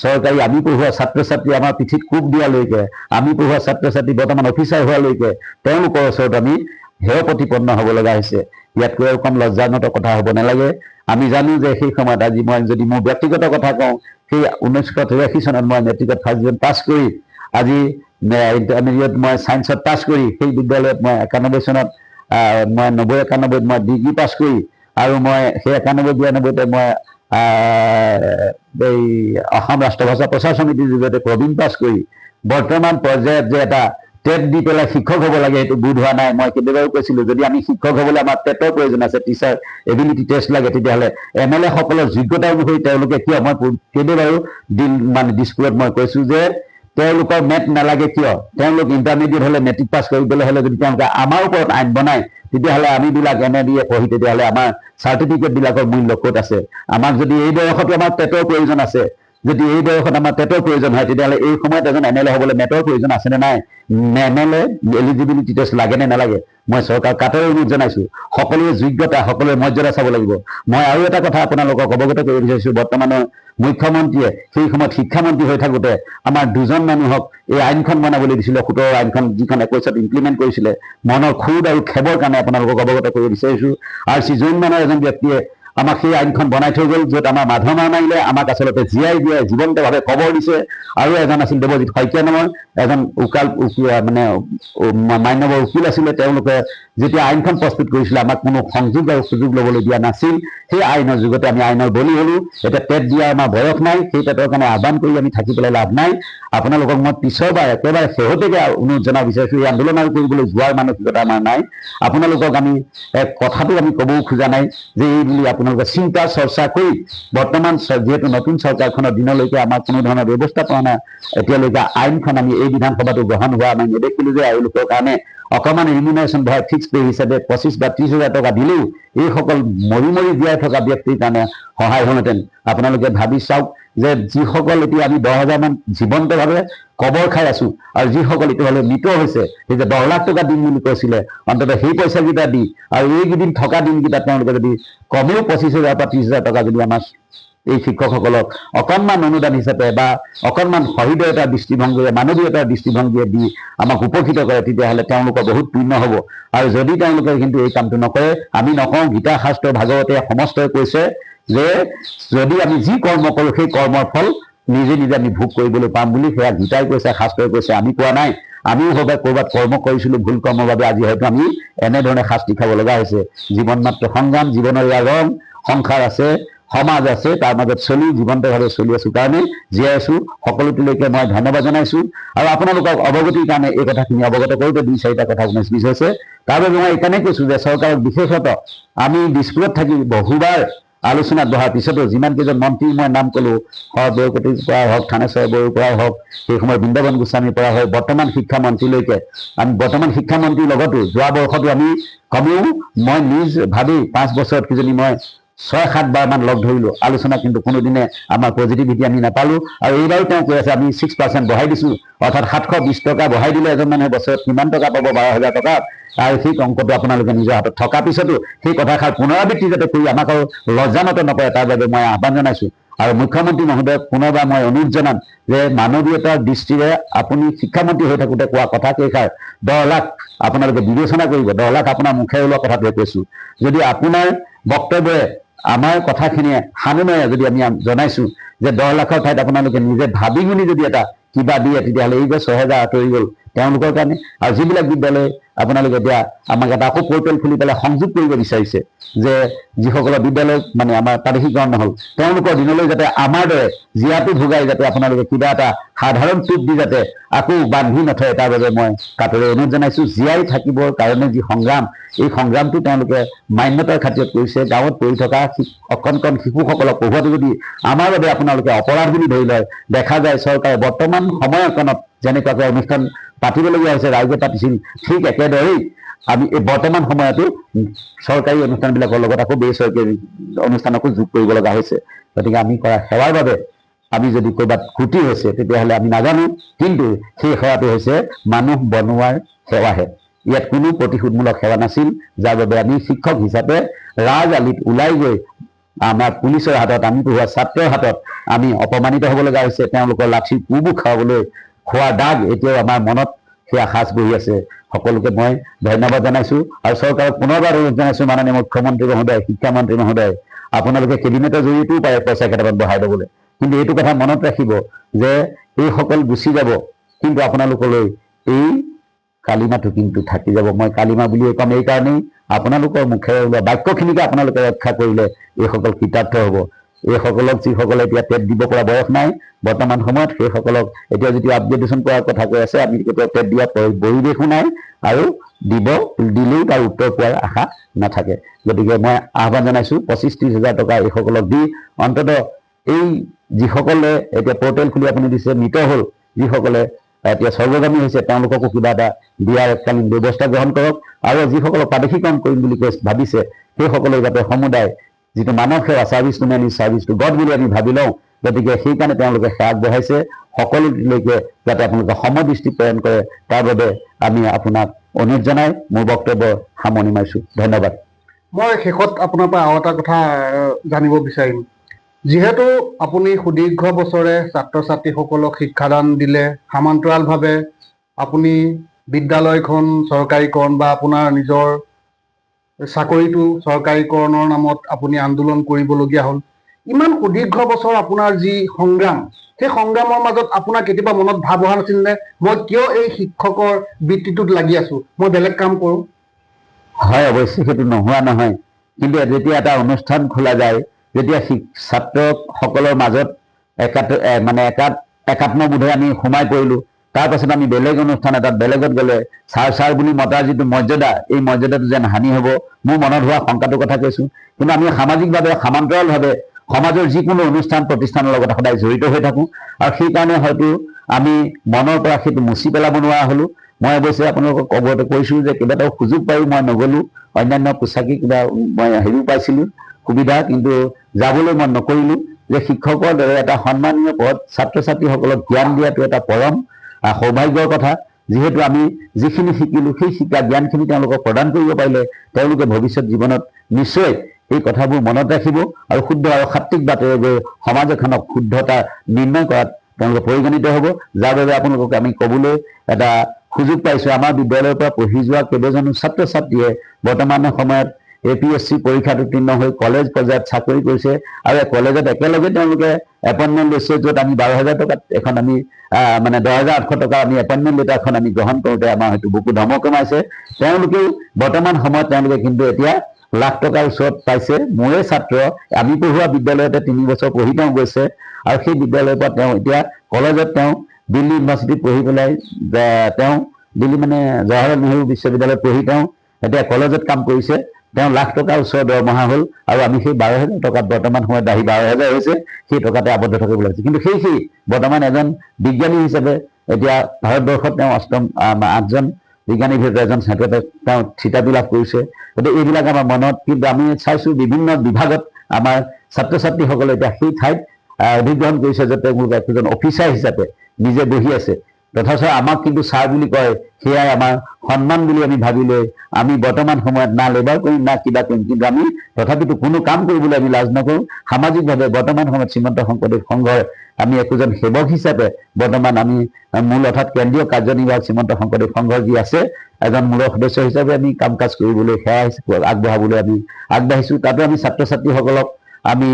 চৰকাৰী আমি পঢ়োৱা ছাত্ৰ ছাত্ৰী আমাৰ পিঠিত কোব দিয়ালৈকে, আমি পঢ়োৱা ছাত্ৰ ছাত্ৰী বৰ্তমান অফিচাৰ হোৱালৈকে তেওঁলোকৰ ওচৰত আমি হেয় প্ৰতিপন্ন হ'ব লগা হৈছে। ইয়াতকৈ আৰু কম লজ্জাজনক কথা হ'ব নালাগে। আমি জানো যে সেই সময়ত, আজি মই যদি মোৰ ব্যক্তিগত কথা কওঁ, সেই 1983 চনত মই মেট্ৰিকত ফাৰ্ষ্ট ডিভিজন পাছ কৰি, আজি ইণ্টাৰমিডিয়েট মই ছায়েন্সত পাছ কৰি, সেই বিদ্যালয়ত মই 91 চনত মই 90-91 মই ডিগ্ৰী পাছ কৰি, আৰু মই সেই 91-92তে মই এই অসম ৰাষ্ট্ৰভাষা প্ৰচাৰ সমিতিৰ জৰিয়তে প্ৰবীণ পাছ কৰি বৰ্তমান পৰ্যায়ত যে এটা টেট দি পেলাই শিক্ষক হ'ব লাগে, সেইটো বোধ হোৱা নাই। মই কেতিয়াবাও কৈছিলোঁ, যদি আমি শিক্ষক হ'বলৈ আমাৰ টেটৰ প্ৰয়োজন আছে, টিচাৰ এবিলিটি টেষ্ট লাগে, তেতিয়াহ'লে MLA সকলৰ যোগ্যতা অনুসৰি তেওঁলোকে কিয়, মই কেতিয়াবাও দিছপুৰত মই কৈছোঁ যে তেওঁলোকৰ মেট নালাগে কিয়, তেওঁলোক ইণ্টাৰমিডিয়েট হ'লে, মেট্ৰিক পাছ কৰিবলৈ হ'লে যদি তেওঁলোকে আমাৰ ওপৰত আইন বনায়, তেতিয়াহ'লে আমিবিলাক MA পঢ়ি তেতিয়াহ'লে আমাৰ চাৰ্টিফিকেটবিলাকৰ মূল্য ক'ত আছে? আমাক যদি এই বয়সতো আমাৰ টেটৰ প্ৰয়োজন আছে, যদি এই বয়সত আমাৰ টেটৰ প্ৰয়োজন হয়, তেতিয়াহ'লে এই সময়ত এজন MLA হ'বলৈ মেটৰ প্ৰয়োজন আছেনে নাই? MLA এলিজিবিলিটি টেষ্ট লাগে নে নালাগে? মই চৰকাৰ কাটৰে অনুৰোধ জনাইছোঁ, সকলোৰে যোগ্যতা, সকলোৰে মৰ্যাদা চাব লাগিব। মই আৰু এটা কথা আপোনালোকক অৱগত কৰিব বিচাৰিছোঁ, বৰ্তমানৰ মুখ্যমন্ত্ৰীয়ে সেই সময়ত শিক্ষামন্ত্ৰী হৈ থাকোঁতে আমাৰ 2জন মানুহক এই আইনখন বনাবলৈ দিছিলে, 17 আইনখন, যিখন 21ত ইমপ্লিমেণ্ট কৰিছিলে, মনৰ খুদ আৰু খেবৰ কাৰণে আপোনালোকক অৱগত কৰিব বিচাৰিছোঁ। RC জৈন মানৰ এজন ব্যক্তিয়ে আমাক সেই আইনখন বনাই থৈ গ'ল, য'ত আমাৰ মাধ মাৰ মাৰিলে, আমাক আচলতে জীয়াই দিয়াই জীৱন্তভাৱে খবৰ দিছে। আৰু এজন আছিল দেৱজিৎ শইকীয়া নামৰ এজন মানে মান্যবৰ উকিল আছিলে, তেওঁলোকে যেতিয়া আইনখন প্ৰস্তুত কৰিছিলে আমাক কোনো সংযোগ আৰু সুযোগ ল'বলৈ দিয়া নাছিল। সেই আইনৰ যুগতে আমি আইনৰ বলি হ'লোঁ। এতিয়া টেট দিয়া আমাৰ বয়স নাই, সেই টেটৰ কাৰণে আহ্বান কৰি আমি থাকি পেলাই লাভ নাই। আপোনালোকক মই পিছৰবাৰ একেবাৰে শেহতীয়াকৈ অনুৰোধ জনাব বিচাৰিছোঁ, এই আন্দোলন আৰু কৰিবলৈ যোৱাৰ মানসিকতা আমাৰ নাই। আপোনালোকক আমি কথাটো আমি ক'বও খোজা নাই যে এই বুলি আপোনালোক আপোনালোকে চিন্তা চৰ্চা কৰি বৰ্তমান যিহেতু নতুন চৰকাৰখনৰ দিনলৈকে আমাৰ কোনো ধৰণৰ ব্যৱস্থা পোৱা নাই, এতিয়ালৈকে আইনখন আমি এই বিধানসভাটো গ্ৰহণ হোৱা আমি নেদেখিলোঁ যে এওঁলোকৰ কাৰণে অকণমান ৰিমিনেশ্যন ভৰাই ফিক্স পে হিচাপে 25 বা 30 হাজাৰ টকা দিলেও এইসকল মৰি মৰি জীয়াই থকা ব্যক্তিৰ কাৰণে সহায় হ'লহেঁতেন। আপোনালোকে ভাবি চাওক যে যিসকল এতিয়া আমি 10,000 মান জীৱন্তভাৱে কবৰ খাই আছো আৰু যিসকল এতিয়ালৈ মৃত হৈছে, সেই যে 10 লাখ টকা দিম বুলি কৈছিলে, অন্ততঃ সেই পইচাকেইটা দি আৰু এইকেইদিন থকা দিনকেইটা তেওঁলোকে যদি কমেও 25,000 বা 30,000 টকা যদি আমাৰ এই শিক্ষকসকলক অকণমান অনুদান হিচাপে বা অকণমান সহৃদয়তাৰ দৃষ্টিভংগীৰে মানৱীয়তাৰ দৃষ্টিভংগীৰে দি আমাক উপকৃত কৰে, তেতিয়াহ'লে তেওঁলোকৰ বহুত পুণ্য হ'ব। আৰু যদি তেওঁলোকে কিন্তু এই কামটো নকৰে, আমি নকওঁ, গীতা শাস্ত্ৰ ভাগৱতে সমস্তই কৈছে যে যদি আমি যি কৰ্ম কৰোঁ সেই কৰ্মৰ ফল নিজে নিজে আমি ভোগ কৰিবলৈ পাম বুলি, সেয়া গীতাই কৈছে, শাস্ত্ৰই কৈছে, আমি কোৱা নাই। আমিও হয়তো ক'ৰবাত কৰ্ম কৰিছিলোঁ ভুল কৰ্মৰ বাবে আজি হয়তো আমি এনেধৰণে শাস্তি খাব লগা হৈছে। জীৱন মাত্ৰ সংগ্ৰাম, জীৱনৰ ইয়াৰ ৰং, সংসাৰ আছে, সমাজ আছে, তাৰ মাজত চলি জীৱন্তভাৱে চলি আছো কাৰণে জীয়াই আছো। সকলোটিলৈকে মই ধন্যবাদ জনাইছোঁ আৰু আপোনালোকক অৱগতিৰ কাৰণে এই কথাখিনি অৱগত কৰোঁতে 2-4টা কথা 19-20 হৈছে। তাৰ বাবে মই এইকাৰণে কৈছোঁ যে চৰকাৰক বিশেষত আমি দিছপুৰত থাকি বহুবাৰ আলোচনাত বহাৰ পিছতো যিমান কেইজন মন্ত্ৰীৰ মই নাম ক'লোঁ, বৰকটীৰ পৰা হওক, থানেশ্বৰ বড়োৰ পৰা হওক, সেই সময়ত বৃন্দাবন গোস্বামীৰ পৰা হওক, বৰ্তমান শিক্ষামন্ত্ৰীলৈকে, আমি বৰ্তমান শিক্ষামন্ত্ৰীৰ লগতো যোৱা বৰ্ষতো আমি কমেও মই নিজ ভাবি 5 বছৰত কিজনী মই 6-7 বাৰ মান লগ ধৰিলোঁ আলোচনা, কিন্তু কোনোদিনে আমাৰ পজিটিভিটি আমি নাপালোঁ। আৰু এইবাৰো তেওঁ কৈ আছে আমি 6% বঢ়াই দিছোঁ, অৰ্থাৎ 720 টকা বঢ়াই দিলে এজন মানুহে বছৰত কিমান টকা পাব? 12,000 টকা। আৰু সেই অংকটো আপোনালোকে নিজৰ হাতত থকা পিছতো সেই কথাষাৰ পুনৰাবৃত্তি যাতে কৰি আমাক আৰু লজ্জানত নপৰে, তাৰ বাবে মই আহ্বান জনাইছোঁ। আৰু মুখ্যমন্ত্ৰী মহোদয়ক পুনৰবাৰ মই অনুৰোধ জনাম যে মানৱীয়তাৰ দৃষ্টিৰে আপুনি শিক্ষামন্ত্ৰী হৈ থাকোঁতে কোৱা কথা কেইষাৰ 10 লাখ আপোনালোকে বিবেচনা কৰিব। 10 লাখ আপোনাৰ মুখেৰে ওলোৱা কথাটোৱে কৈছোঁ। যদি আপোনাৰ বক্তব্যৰে আমাৰ কথাখিনিয়ে সানুনয়ে যদি আমি জনাইছোঁ যে 10 লাখৰ ঠাইত আপোনালোকে নিজে ভাবি গুণি যদি এটা কিবা দিয়ে, তেতিয়াহ'লে এই যে 6,000 আঁতৰি গ'ল তেওঁলোকৰ কাৰণে। আৰু যিবিলাক বিদ্যালয় আপোনালোকে এতিয়া আমাক এটা আকৌ পৰ্টেল খুলি পেলাই সংযোগ কৰিব বিচাৰিছে, যে যিসকলৰ বিদ্যালয়ত মানে আমাৰ প্ৰাদেশিকৰণ নহ'ল, তেওঁলোকৰ দিনলৈ যাতে আমাৰ দৰে জীয়াটো ভোগাই যাতে আপোনালোকে কিবা এটা সাধাৰণ টুপ দি যাতে আকৌ বান্ধি নথয়, তাৰ বাবে মই কাটৰে অনুৰোধ জনাইছোঁ। জীয়াই থাকিবৰ কাৰণে যি সংগ্ৰাম, এই সংগ্ৰামটো তেওঁলোকে মান্যতাৰ খাতিৰত কৰিছে। গাঁৱত পঢ়ি থকা অকণ শিশুসকলক পঢ়োৱাটো যদি আমাৰ বাবে আপোনালোকে অপৰাধ বুলি ধৰি লয়, দেখা যায় চৰকাৰে বৰ্তমান সময়কণত যেনেকুৱাকৈ অনুষ্ঠান পাতিবলগীয়া হৈছে, ৰাইজে পাতিছিল, ঠিক একেদৰেই আমি এই বৰ্তমান সময়তো চৰকাৰী অনুষ্ঠানবিলাকৰ লগত আকৌ বেচৰকাৰী অনুষ্ঠানকো যোগ কৰিব লগা হৈছে। গতিকে আমি কৰা সেৱাৰ বাবে আমি যদি ক'ৰবাত ত্ৰুটি হৈছে তেতিয়াহ'লে আমি নাজানো, কিন্তু সেই সেৱাটো হৈছে মানুহ বনোৱাৰ সেৱাহে। ইয়াত কোনো প্ৰতিশোধমূলক সেৱা নাছিল, যাৰ বাবে আমি শিক্ষক হিচাপে ৰাজ আলিত ওলাই গৈ আমাৰ পুলিচৰ হাতত, আমি পঢ়োৱা ছাত্ৰৰ হাতত আমি অপমানিত হ'ব লগা হৈছে। তেওঁলোকৰ লাঠিৰ কোবো খাবলৈ খোৱা দাগ এতিয়াও আমাৰ মনত সেয়া সাজ বহি আছে। সকলোকে মই ধন্যবাদ জনাইছোঁ আৰু চৰকাৰক পুনৰবাৰ অনুৰোধ জনাইছোঁ, মাননীয় মুখ্যমন্ত্ৰী মহোদয়, শিক্ষামন্ত্ৰী মহোদয়, আপোনালোকে কেবিনেটৰ জৰিয়তেও পাৰে পইচা কেইটামান বঢ়াই ল'বলৈ, কিন্তু এইটো কথা মনত ৰাখিব যে এইসকল গুচি যাব, কিন্তু আপোনালোকলৈ এই কালিমাটো কিন্তু থাকি যাব। মই কালিমা বুলিয়ে ক'ম এইকাৰণেই, আপোনালোকৰ মুখেৰে ওলোৱা বাক্যখিনিকে আপোনালোকে ৰক্ষা কৰিলে এইসকল কৃতাৰ্থ হ'ব। এইসকলক যিসকলে এতিয়া টেট দিব পৰা বয়স নাই বৰ্তমান সময়ত, সেইসকলক এতিয়া যেতিয়া আপগ্ৰেডেশ্যন কৰাৰ কথা কৈ আছে, আমি কেতিয়াও টেট দিয়া পৰিৱেশো নাই আৰু দিলেও তাৰ উত্তৰ পোৱাৰ আশা নাথাকে। গতিকে মই আহ্বান জনাইছোঁ 25-30 হাজাৰ টকা এইসকলক দি অন্ততঃ এই যিসকলে এতিয়া পৰ্টেল খুলি আপুনি দিছে মৃত হ'ল, যিসকলে এতিয়া স্বৰ্গগামী হৈছে, তেওঁলোককো কিবা এটা দিয়াৰ এককালীন ব্যৱস্থা গ্ৰহণ কৰক। আৰু যিসকলক প্ৰাদেশিকৰণ কৰিম বুলি ভাবিছে, সেইসকলে যাতে সমুদায় যিটো মানৱ সেৱা, service to man is service to God বুলি আমি ভাবি লওঁ। গতিকে সেইকাৰণে তেওঁলোকে সেৱা আগবঢ়াইছে। সকলোলৈকে যাতে আপোনালোকে সমদৃষ্টি প্ৰেৰণ কৰে, তাৰ বাবে আমি আপোনাক অনুৰোধ জনাই মোৰ বক্তব্য সামৰণি মাৰিছোঁ। ধন্যবাদ। মই শেষত আপোনাৰ পৰা আৰু এটা কথা জানিব বিচাৰিম। যিহেতু আপুনি সুদীৰ্ঘ বছৰে ছাত্ৰ ছাত্ৰীসকলক শিক্ষাদান দিলে, সমান্তৰালভাৱে আপুনি বিদ্যালয়খন চৰকাৰীকৰণ বা আপোনাৰ নিজৰ চাকৰিটো চৰকাৰীকৰণৰ নামত আপুনি আন্দোলন কৰিবলগীয়া হ'ল। ইমান সুদীৰ্ঘ বছৰ আপোনাৰ যি সংগ্ৰাম, সেই সংগ্ৰামৰ মাজত আপোনাৰ কেতিয়াবা মনত ভাৱ অহা নাছিল নে, মই কিয় এই শিক্ষকৰ বৃত্তিটোত লাগি আছোঁ, মই বেলেগ কাম কৰোঁ? হয়, অৱশ্যে সেইটো নোহোৱা নহয়, কিন্তু যেতিয়া এটা অনুষ্ঠান খোলা যায়, যেতিয়া ছাত্ৰসকলৰ মাজত একাত্মবোধে আমি সোমাই পৰিলোঁ, তাৰ পাছত আমি বেলেগ অনুষ্ঠান এটাত বেলেগত গ'লে ছাৰ বুলি মতাৰ যিটো মৰ্যাদা, এই মৰ্যাদাটো যেন হানি হ'ব, মোৰ মনত হোৱা শংকাটোৰ কথা কৈছোঁ। কিন্তু আমি সামাজিকভাৱে সমান্তৰালভাৱে সমাজৰ যিকোনো অনুষ্ঠান প্ৰতিষ্ঠানৰ লগত সদায় জড়িত হৈ থাকোঁ, আৰু সেইকাৰণে হয়তো আমি মনৰ পৰা সেইটো মুচি পেলাব নোৱাৰা হ'লোঁ। মই অৱশ্যে আপোনালোকক অৱগত কৰিছোঁ যে কেইবাটাও সুযোগ পায়ো মই নগ'লোঁ, অন্যান্য পোচাকি কিবা মই হেৰিও পাইছিলোঁ সুবিধা, কিন্তু যাবলৈ মই নকৰিলোঁ। যে শিক্ষকৰ দৰে এটা সন্মানীয় পদ ছাত্ৰ ছাত্ৰীসকলক জ্ঞান দিয়াটো এটা পৰম সৌভাগ্যৰ কথা। যিহেতু আমি যিখিনি শিকিলোঁ সেই শিকা জ্ঞানখিনি তেওঁলোকক প্ৰদান কৰিব পাৰিলে তেওঁলোকে ভৱিষ্যত জীৱনত নিশ্চয় এই কথাবোৰ মনত ৰাখিব আৰু শুদ্ধ আৰু সাত্বিক বাটেৰে গৈ সমাজ এখনক শুদ্ধতা নিৰ্ণয় কৰাত তেওঁলোকে পৰিগণিত হ'ব। যাৰ বাবে আপোনালোকক আমি ক'বলৈ এটা সুযোগ পাইছোঁ, আমাৰ বিদ্যালয়ৰ পৰা পঢ়ি যোৱা কেইবাজনো ছাত্ৰ ছাত্ৰীয়ে বৰ্তমান সময়ত APSC পৰীক্ষাত উত্তীৰ্ণ হৈ কলেজ পৰ্যায়ত চাকৰি কৰিছে, আৰু কলেজত একেলগে তেওঁলোকে এপইণ্টমেণ্ট লৈছে, য'ত আমি 12,000 টকাত এখন আমি মানে 10,800 টকা আমি এপইণ্টমেণ্ট লেটাৰখন আমি গ্ৰহণ কৰোঁতে আমাৰ হয়তো বুকু ধমক কমাইছে। তেওঁলোকেও বৰ্তমান সময়ত তেওঁলোকে কিন্তু এতিয়া লাখ টকাৰ ওচৰত পাইছে। মোৰে ছাত্ৰ, আমি পঢ়োৱা বিদ্যালয়তে 3 বছৰ পঢ়ি তেওঁ গৈছে, আৰু সেই বিদ্যালয়ৰ পৰা তেওঁ এতিয়া কলেজত তেওঁ দিল্লী ইউনিভাৰ্চিটিত পঢ়ি পেলাই তেওঁ দিল্লী মানে জৱাহৰলাল নেহৰু বিশ্ববিদ্যালয়ত পঢ়ি তেওঁ এতিয়া কলেজত কাম কৰিছে। তেওঁ লাখ টকাৰ ওচৰৰ দৰমহা হ'ল, আৰু আমি সেই 12,000 টকাত বৰ্তমান সময়ত আহি 12,000 হৈছে, সেই টকাতে আবদ্ধ থাকিব লাগিছে। কিন্তু সেই বৰ্তমান এজন বিজ্ঞানী হিচাপে এতিয়া ভাৰতবৰ্ষত তেওঁ 8জন বিজ্ঞানীৰ ভিতৰত এজন ছাত্ৰতে তেওঁ থিতাপি লাভ কৰিছে। গতিকে এইবিলাক আমাৰ মনত, কিন্তু আমি চাইছোঁ বিভিন্ন বিভাগত আমাৰ ছাত্ৰ ছাত্ৰীসকলে এতিয়া সেই ঠাইত অধিগ্ৰহণ কৰিছে যে তেওঁলোকে একজন অফিচাৰ হিচাপে নিজে বহি আছে। তথাপিও আমাক কিন্তু ছাৰ বুলি কয়, সেয়াই আমাৰ সন্মান বুলি আমি ভাবি লৈ আমি বৰ্তমান সময়ত না লেবাৰ কৰিম না কিবা কৰিম, কিন্তু আমি তথাপিতো কোনো কাম কৰিবলৈ আমি লাজ নকৰোঁ। সামাজিকভাৱে বৰ্তমান সময়ত শ্ৰীমন্ত শংকৰদেৱ সংঘৰ আমি একোজন সেৱক হিচাপে বৰ্তমান আমি মূল অৰ্থাৎ কেন্দ্ৰীয় কাৰ্যনিৰ্বাহক শ্ৰীমন্ত শংকৰদেৱ সংঘৰ যি আছে এজন মূল সদস্য হিচাপে আমি কাম কাজ কৰিবলৈ সেৱা আগবঢ়াবলৈ আমি আগবাঢ়িছোঁ। তাতো আমি ছাত্ৰ ছাত্ৰীসকলক আমি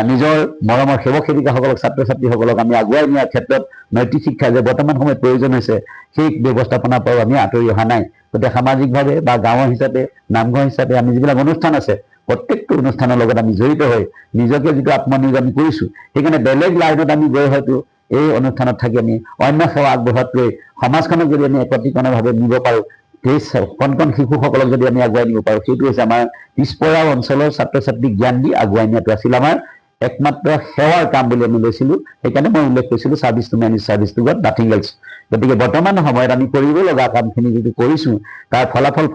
নিজৰ মৰমৰ সেৱক সেৱিকাসকলক ছাত্ৰ ছাত্ৰীসকলক আমি আগুৱাই নিয়াৰ ক্ষেত্ৰত নৈতিক শিক্ষা যে বৰ্তমান সময়ত প্ৰয়োজন হৈছে সেই ব্যৱস্থাপনাৰ পৰাও আমি আঁতৰি অহা নাই। গতিকে সামাজিকভাৱে বা গাঁৱৰ হিচাপে নামঘৰ হিচাপে আমি যিবিলাক অনুষ্ঠান আছে প্ৰত্যেকটো অনুষ্ঠানৰ লগত আমি জড়িত হৈ নিজকে যিটো আত্মনিয়োগ আমি কৰিছোঁ, সেইকাৰণে বেলেগ লাইনত আমি গৈ হয়তো এই অনুষ্ঠানত থাকি আমি অন্য সেৱা আগবঢ়োৱাতকৈ সমাজখনক যদি আমি একত্ৰীকৰণভাৱে নিব পাৰোঁ, সেই কণ শিশুসকলক যদি আমি আগুৱাই নিব পাৰোঁ, সেইটো হৈছে আমাৰ পিছপৰা অঞ্চলৰ ছাত্ৰ ছাত্ৰীক জ্ঞান দি আগুৱাই নিয়াটো আছিল আমাৰ একমাত্ৰ সেৱাৰ কাম বুলি আমি লৈছিলোঁ। সেইকাৰণে মই উল্লেখ কৰিছিলোঁ service to man is service to God, nothing else. গতিকে বৰ্তমান সময়ত আমি কৰিব লগা কামখিনি যিটো কৰিছোঁ তাৰ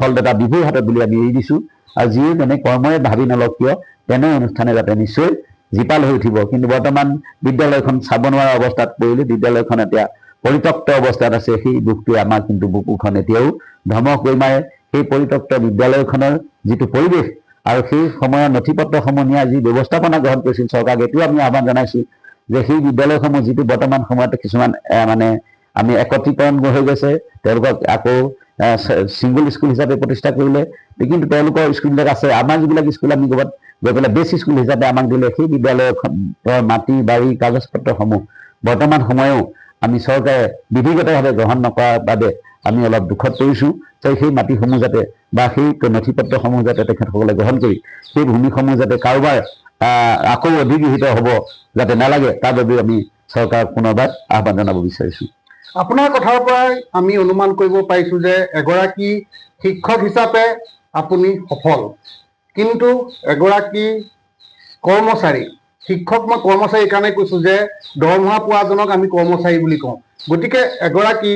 ফলদাতা বিভুৰ হাতত বুলি আমি এৰি দিছোঁ, আৰু যিয়ে মানে কৰ্মৰে ভাবি নলওক কিয় তেনে অনুষ্ঠানে যাতে নিশ্চয় জীপাল হৈ উঠিব। কিন্তু বৰ্তমান বিদ্যালয়খন চাব নোৱাৰা অৱস্থাত পৰিলে, বিদ্যালয়খন এতিয়া পৰিত্যক্ত অৱস্থাত আছে। সেই দুখটোৱে আমাৰ কিন্তু বুকুখন এতিয়াও ধমক হৈ মাৰে। সেই পৰিত্যক্ত বিদ্যালয়খনৰ যিটো পৰিৱেশ আৰু সেই সময়ৰ নথি পত্ৰসমূহ নিয়াৰ যি ব্যৱস্থাপনা গ্ৰহণ কৰিছিল চৰকাৰক, এইটোও আমি আহ্বান জনাইছোঁ যে সেই বিদ্যালয়সমূহ যিটো বৰ্তমান সময়ত কিছুমান মানে আমি একত্ৰীকৰণ হৈ গৈছে, তেওঁলোকক আকৌ ছিংগুল স্কুল হিচাপে প্ৰতিষ্ঠা কৰিলে, কিন্তু তেওঁলোকৰ স্কুলবিলাক আছে। আমাৰ যিবিলাক স্কুল আমি ক'ৰবাত গৈ পেলাই বেষ্ট স্কুল হিচাপে আমাক দিলে, সেই বিদ্যালয়খনৰ মাটি বাৰী কাগজ পত্ৰসমূহ বৰ্তমান সময়ও আমি চৰকাৰে বিধিগতভাৱে গ্ৰহণ নকৰাৰ বাবে আমি অলপ দুখত পৰিছোঁ। সেই মাটিসমূহ যাতে বা সেই নথি পত্ৰসমূহ যাতে তেখেতসকলে গ্ৰহণ কৰি সেই ভূমিসমূহ যাতে কাৰোবাৰ আকৌ অধিগৃহীত হ'ব যাতে নালাগে, তাৰ বাবে আমি চৰকাৰক পুনৰবাৰ আহ্বান জনাব বিচাৰিছোঁ। আপোনাৰ কথাৰ পৰাই আমি অনুমান কৰিব পাৰিছোঁ যে এগৰাকী শিক্ষক হিচাপে আপুনি সফল, কিন্তু এগৰাকী কৰ্মচাৰী, শিক্ষক মই কৰ্মচাৰী কাৰণে কৈছোঁ যে দৰমহা পোৱাজনক আমি কৰ্মচাৰী বুলি কওঁ। গতিকে এগৰাকী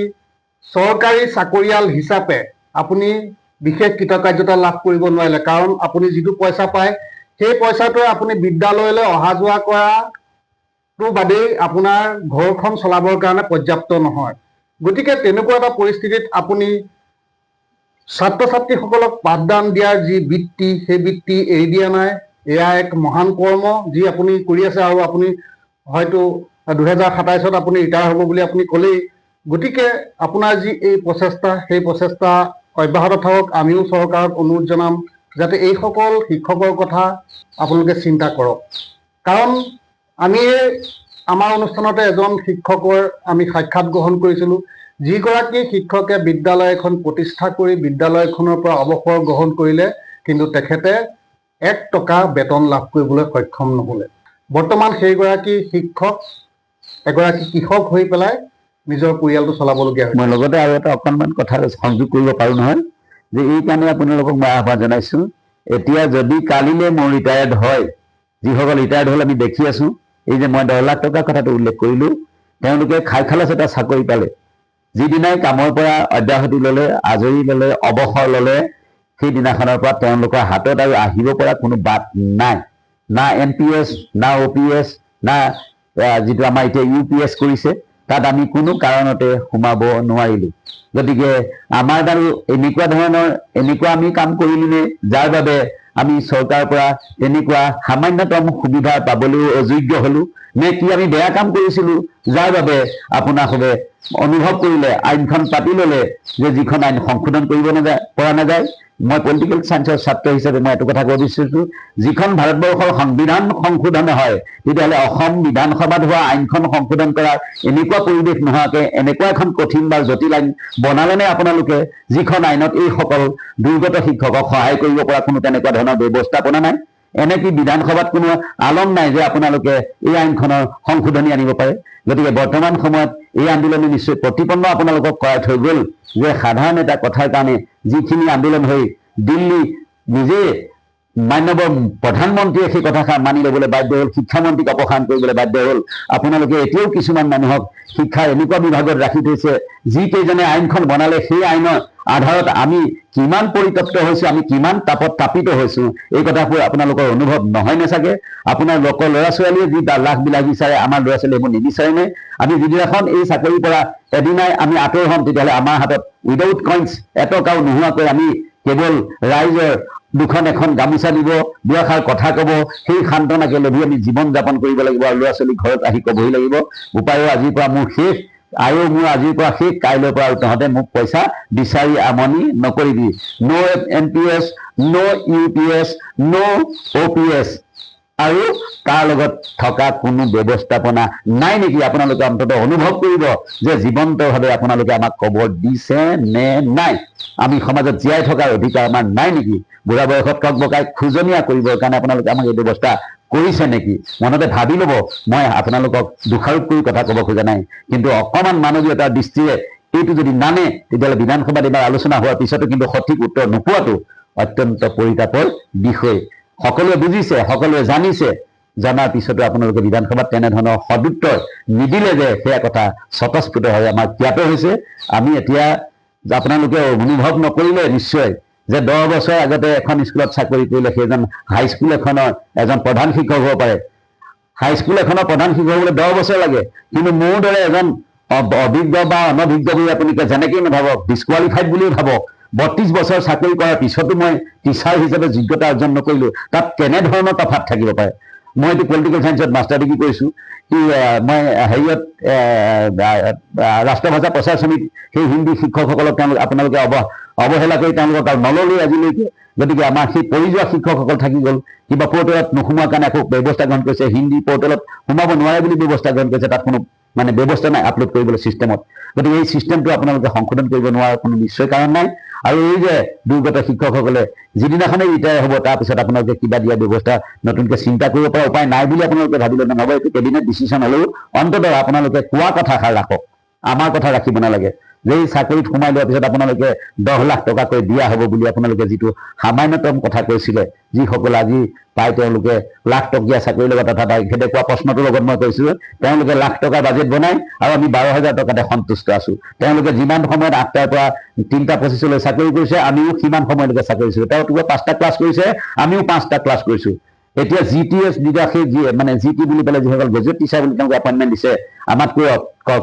চৰকাৰী চাকৰিয়াল হিচাপে আপুনি বিশেষ কৃতকাৰ্যতা লাভ কৰিব নোৱাৰিলে, কাৰণ আপুনি যিটো পইচা পায় সেই পইচাটোৱে আপুনি বিদ্যালয়লৈ অহা যোৱা কৰাটো বাদেই আপোনাৰ ঘৰখন চলাবৰ কাৰণে পৰ্যাপ্ত নহয়। গতিকে তেনেকুৱা এটা পৰিস্থিতিত আপুনি ছাত্ৰ ছাত্ৰীসকলক পাঠদান দিয়াৰ যি বৃত্তি, সেই বৃত্তি এৰি দিয়া নাই। এয়া এক মহান কৰ্ম যি আপুনি কৰি আছে, আৰু আপুনি হয়তো 2027-ত আপুনি ৰিটায়াৰ হ'ব বুলি আপুনি ক'লেই। গতিকে আপোনাৰ যি এই প্ৰচেষ্টা, সেই প্ৰচেষ্টা অব্যাহত থাকক। আমিও চৰকাৰক অনুৰোধ জনাম যাতে এইসকল শিক্ষকৰ কথা আপোনালোকে চিন্তা কৰক, কাৰণ আমি আমাৰ অনুষ্ঠানতে এজন শিক্ষকৰ আমি সাক্ষাৎ গ্ৰহণ কৰিছিলোঁ, যিগৰাকী শিক্ষকে বিদ্যালয় এখন প্ৰতিষ্ঠা কৰি বিদ্যালয়খনৰ পৰা অৱসৰ গ্ৰহণ কৰিলে, কিন্তু তেখেতে 1 টকা বেতন লাভ কৰিবলৈ সক্ষম নহ'লে। বৰ্তমান সেইগৰাকী শিক্ষক এগৰাকী কৃষক হৈ পেলাই নিজৰ পৰিয়ালটো চলাবলগীয়া হয়। মই লগতে আৰু এটা অকণমান কথা সংযোগ কৰিব পাৰোঁ নহয়, যে এই কাৰণে আপোনালোকক মই আহ্বান জনাইছোঁ, এতিয়া যদি কালিলৈ মোৰ ৰিটায়াৰ্ড হয়, যিসকল ৰিটায়াৰ্ড হ'ল আমি দেখি আছোঁ, এই যে মই 10 লাখ টকাৰ কথাটো উল্লেখ কৰিলোঁ, তেওঁলোকে খালাচ এটা চাকৰি পালে, যিদিনাই কামৰ পৰা অব্যাহতি ল'লে, আজৰি ল'লে, অৱসৰ ল'লে, সেইদিনাখনৰ পৰা তেওঁলোকৰ হাতত আৰু আহিব পৰা কোনো বাট নাই। না NPS, না OPS, না যিটো আমাৰ এতিয়া UPS কৰিছে, তাত আমি কোনো কাৰণতে সোমাব নোৱাৰিলোঁ। গতিকে আমাৰ বাৰু এনেকুৱা আমি কাম কৰিলোঁ নে, যাৰ বাবে আমি চৰকাৰৰ পৰা তেনেকুৱা সামান্যতম সুবিধা পাবলৈও অযোগ্য হ'লোঁ, নে কি আমি বেয়া কাম কৰিছিলোঁ, যাৰ বাবে আপোনালোকে অনুভৱ কৰিলে, আইনখন পাতি ল'লে যে যিখন আইন সংশোধন কৰিব পৰা নাযায়। মই পলিটিকেল চায়েন্সৰ ছাত্ৰ হিচাপে মই এইটো কথা ক'ব বিচাৰিছোঁ, যিখন ভাৰতবৰ্ষৰ সংবিধান সংশোধন হয়, তেতিয়াহ'লে অসম বিধানসভাত হোৱা আইনখন সংশোধন কৰাৰ এনেকুৱা পৰিৱেশ নোহোৱাকৈ এনেকুৱা এখন কঠিন বা জটিল আইন বনালেনে আপোনালোকে, যিখন আইনত এইসকল দুৰ্গত শিক্ষকক সহায় কৰিব পৰা কোনো তেনেকুৱা ধৰণৰ ব্যৱস্থাপনা নাই? এনেকি বিধানসভাত কোনো আলম নাই যে আপোনালোকে এই আইনখনৰ সংশোধনী আনিব পাৰে? গতিকে বৰ্তমান সময়ত এই আন্দোলনে নিশ্চয় প্ৰতিপন্ন আপোনালোকক কৰাই থৈ গ'ল যে সাধাৰণ এটা কথাৰ কাৰণে যিখিনি আন্দোলন হৈ দিল্লী নিজে মাননীয় প্ৰধানমন্ত্ৰীয়ে সেই কথাষাৰ মানি ল'বলৈ বাধ্য হ'ল, শিক্ষামন্ত্ৰীক অপসাৰণ কৰিবলৈ বাধ্য হ'ল। আপোনালোকে এতিয়াও কিছুমান মানুহক শিক্ষাৰ এনেকুৱা বিভাগত ৰাখি থৈছে, যিকেইজনে আইনখন বনালে সেই আইনৰ আধাৰত আমি কিমান পৰিতপ্ত হৈছোঁ, আমি কিমান তাপত তাপিত হৈছোঁ, এই কথাবোৰ আপোনালোকৰ অনুভৱ নহয় নে চাগে? আপোনাৰ লোকৰ ল'ৰা ছোৱালীয়ে যি লাখ বিলাক বিচাৰে, আমাৰ ল'ৰা ছোৱালীয়ে এইবোৰ নিবিচাৰেনে? আমি যিদিনাখন এই চাকৰিৰ পৰা এদিনাই আমি আঁতৰ হ'ম, তেতিয়াহ'লে আমাৰ হাতত উইদাউট কইন্স এটকাও নোহোৱাকৈ আমি কেৱল ৰাইজৰ দুখন এখন গামোচা দিব, দুআষাৰ কথা ক'ব, সেই সান্তনাকে লভি আমি জীৱন যাপন কৰিব লাগিব আৰু ল'ৰা ছোৱালী ঘৰত আহি ক'বহি লাগিব, উপায়ো আজিৰ পৰা মোৰ শেষ, আৰু মোৰ আজিৰ পৰা শেষ, কাইলৈৰ পৰা আৰু তহঁতে মোক পইচা বিচাৰি আমনি নকৰিবি। নো NPS, নো UPS, নো OPS, আৰু তাৰ লগত থকা কোনো ব্যৱস্থাপনা নাই নেকি? আপোনালোকে অন্ততঃ অনুভৱ কৰিব যে জীৱন্তভাৱে আপোনালোকে আমাক খবৰ দিছে নে নাই? আমি সমাজত জীয়াই থকাৰ অধিকাৰ আমাৰ নাই নেকি? বুঢ়া বয়সত কক বকাই খোজনীয়া কৰিবৰ কাৰণে আপোনালোকে আমাক এই ব্যৱস্থা কৰিছে নেকি? মনতে ভাবি ল'ব। মই আপোনালোকক দোষাৰোপ কৰি কথা ক'ব খোজা নাই, কিন্তু অকণমান মানৱীয়তাৰ দৃষ্টিৰে এইটো যদি নানে, তেতিয়াহ'লে বিধানসভাত এবাৰ আলোচনা হোৱাৰ পিছতো কিন্তু সঠিক উত্তৰ নোপোৱাটো অত্যন্ত পৰিতাপৰ বিষয়। সকলোৱে বুজিছে, সকলোৱে জানিছে, জনাৰ পিছতো আপোনালোকে বিধানসভাত তেনেধৰণৰ সদুত্তৰ নিদিলে যে সেয়া কথা স্বতঃস্ফূৰ্তভাৱে আমাক জ্ঞাত হৈছে। আমি এতিয়া আপোনালোকে অনুভৱ নকৰিলে নিশ্চয় যে 10 বছৰ আগতে এখন স্কুলত চাকৰি কৰিলে সেইজন হাইস্কুল এখনৰ এজন প্ৰধান শিক্ষক হ'ব পাৰে। হাইস্কুল এখনৰ প্ৰধান শিক্ষক হ'বলৈ 10 বছৰ লাগে, কিন্তু মোৰ দৰে এজন অভিজ্ঞ বা অনভিজ্ঞ বুলি আপুনি যেনেকেই নাভাবক, ডিছকুৱালিফাইড বুলিও ভাবক, 32 বছৰ চাকৰি কৰাৰ পিছতো মই টিচাৰ হিচাপে যোগ্যতা অৰ্জন নকৰিলোঁ, তাত কেনেধৰণৰ তফাত থাকিব পাৰে? মই এইটো পলিটিকেল চায়েন্সত মাষ্টাৰ ডিগ্ৰী কৰিছোঁ, মই হেৰিয়ত ৰাষ্ট্ৰভাষা প্ৰচাৰ সমিতি সেই হিন্দী শিক্ষকসকলক আপোনালোকে অৱহেলা কৰি তেওঁলোকক আৰু নল'লেই আজিলৈকে। গতিকে আমাৰ সেই পৰি যোৱা শিক্ষকসকল থাকি গ'ল, কিবা পৰ্টেলত নোসোমোৱাৰ কাৰণে আকৌ ব্যৱস্থা গ্ৰহণ কৰিছে, হিন্দী পৰ্টেলত সোমাব নোৱাৰে বুলি ব্যৱস্থা গ্ৰহণ কৰিছে, তাত কোনো ব্যৱস্থা নাই আপলোড কৰিবলৈ চিষ্টেমত। গতিকে এই চিষ্টেমটো আপোনালোকে সংশোধন কৰিব নোৱাৰাৰ কোনো নিশ্চয় কাৰণ নাই। আৰু এই যে দুৰ্গত শিক্ষকসকলে যিদিনাখনেই ৰিটায়াৰ হ'ব, তাৰপিছত আপোনালোকে কিবা দিয়া ব্যৱস্থা নতুনকৈ চিন্তা কৰিব পৰা উপায় নাই বুলি আপোনালোকে ভাবিলে নহ'ব। এইটো কেবিনেট ডিচিশ্যন হ'লেও অন্ততঃ আপোনালোকে কোৱা কথাষাৰ ৰাখক, আমাৰ কথা ৰাখিব নালাগে। যে এই চাকৰিত সোমাই লোৱাৰ পিছত আপোনালোকে 10 লাখ টকাকৈ দিয়া হ'ব বুলি আপোনালোকে যিটো সামান্যতম কথা কৈছিলে, যিসকলে আজি পাই তেওঁলোকে লাখ টকীয়া চাকৰিৰ লগত অৰ্থাৎ তেখেতে কোৱা প্ৰশ্নটোৰ লগত মই কৈছোঁ, তেওঁলোকে লাখ টকাৰ বাজেট বনাই আৰু আমি 12,000 টকাতে সন্তুষ্ট আছোঁ। তেওঁলোকে যিমান সময়ত 8টাৰ পৰা 3:25লৈ চাকৰি কৰিছে, আমিও সিমান সময়লৈকে চাকৰি কৰিছোঁ। তেওঁলোকে 5টা ক্লাছ কৰিছে, আমিও 5টা ক্লাছ কৰিছোঁ। এতিয়া GTS সেই GT বুলি পেলাই যিসকল গ্ৰেজুৱেট টিচাৰ বুলি তেওঁলোকে এপইণ্টমেণ্ট দিছে, আমাতকৈ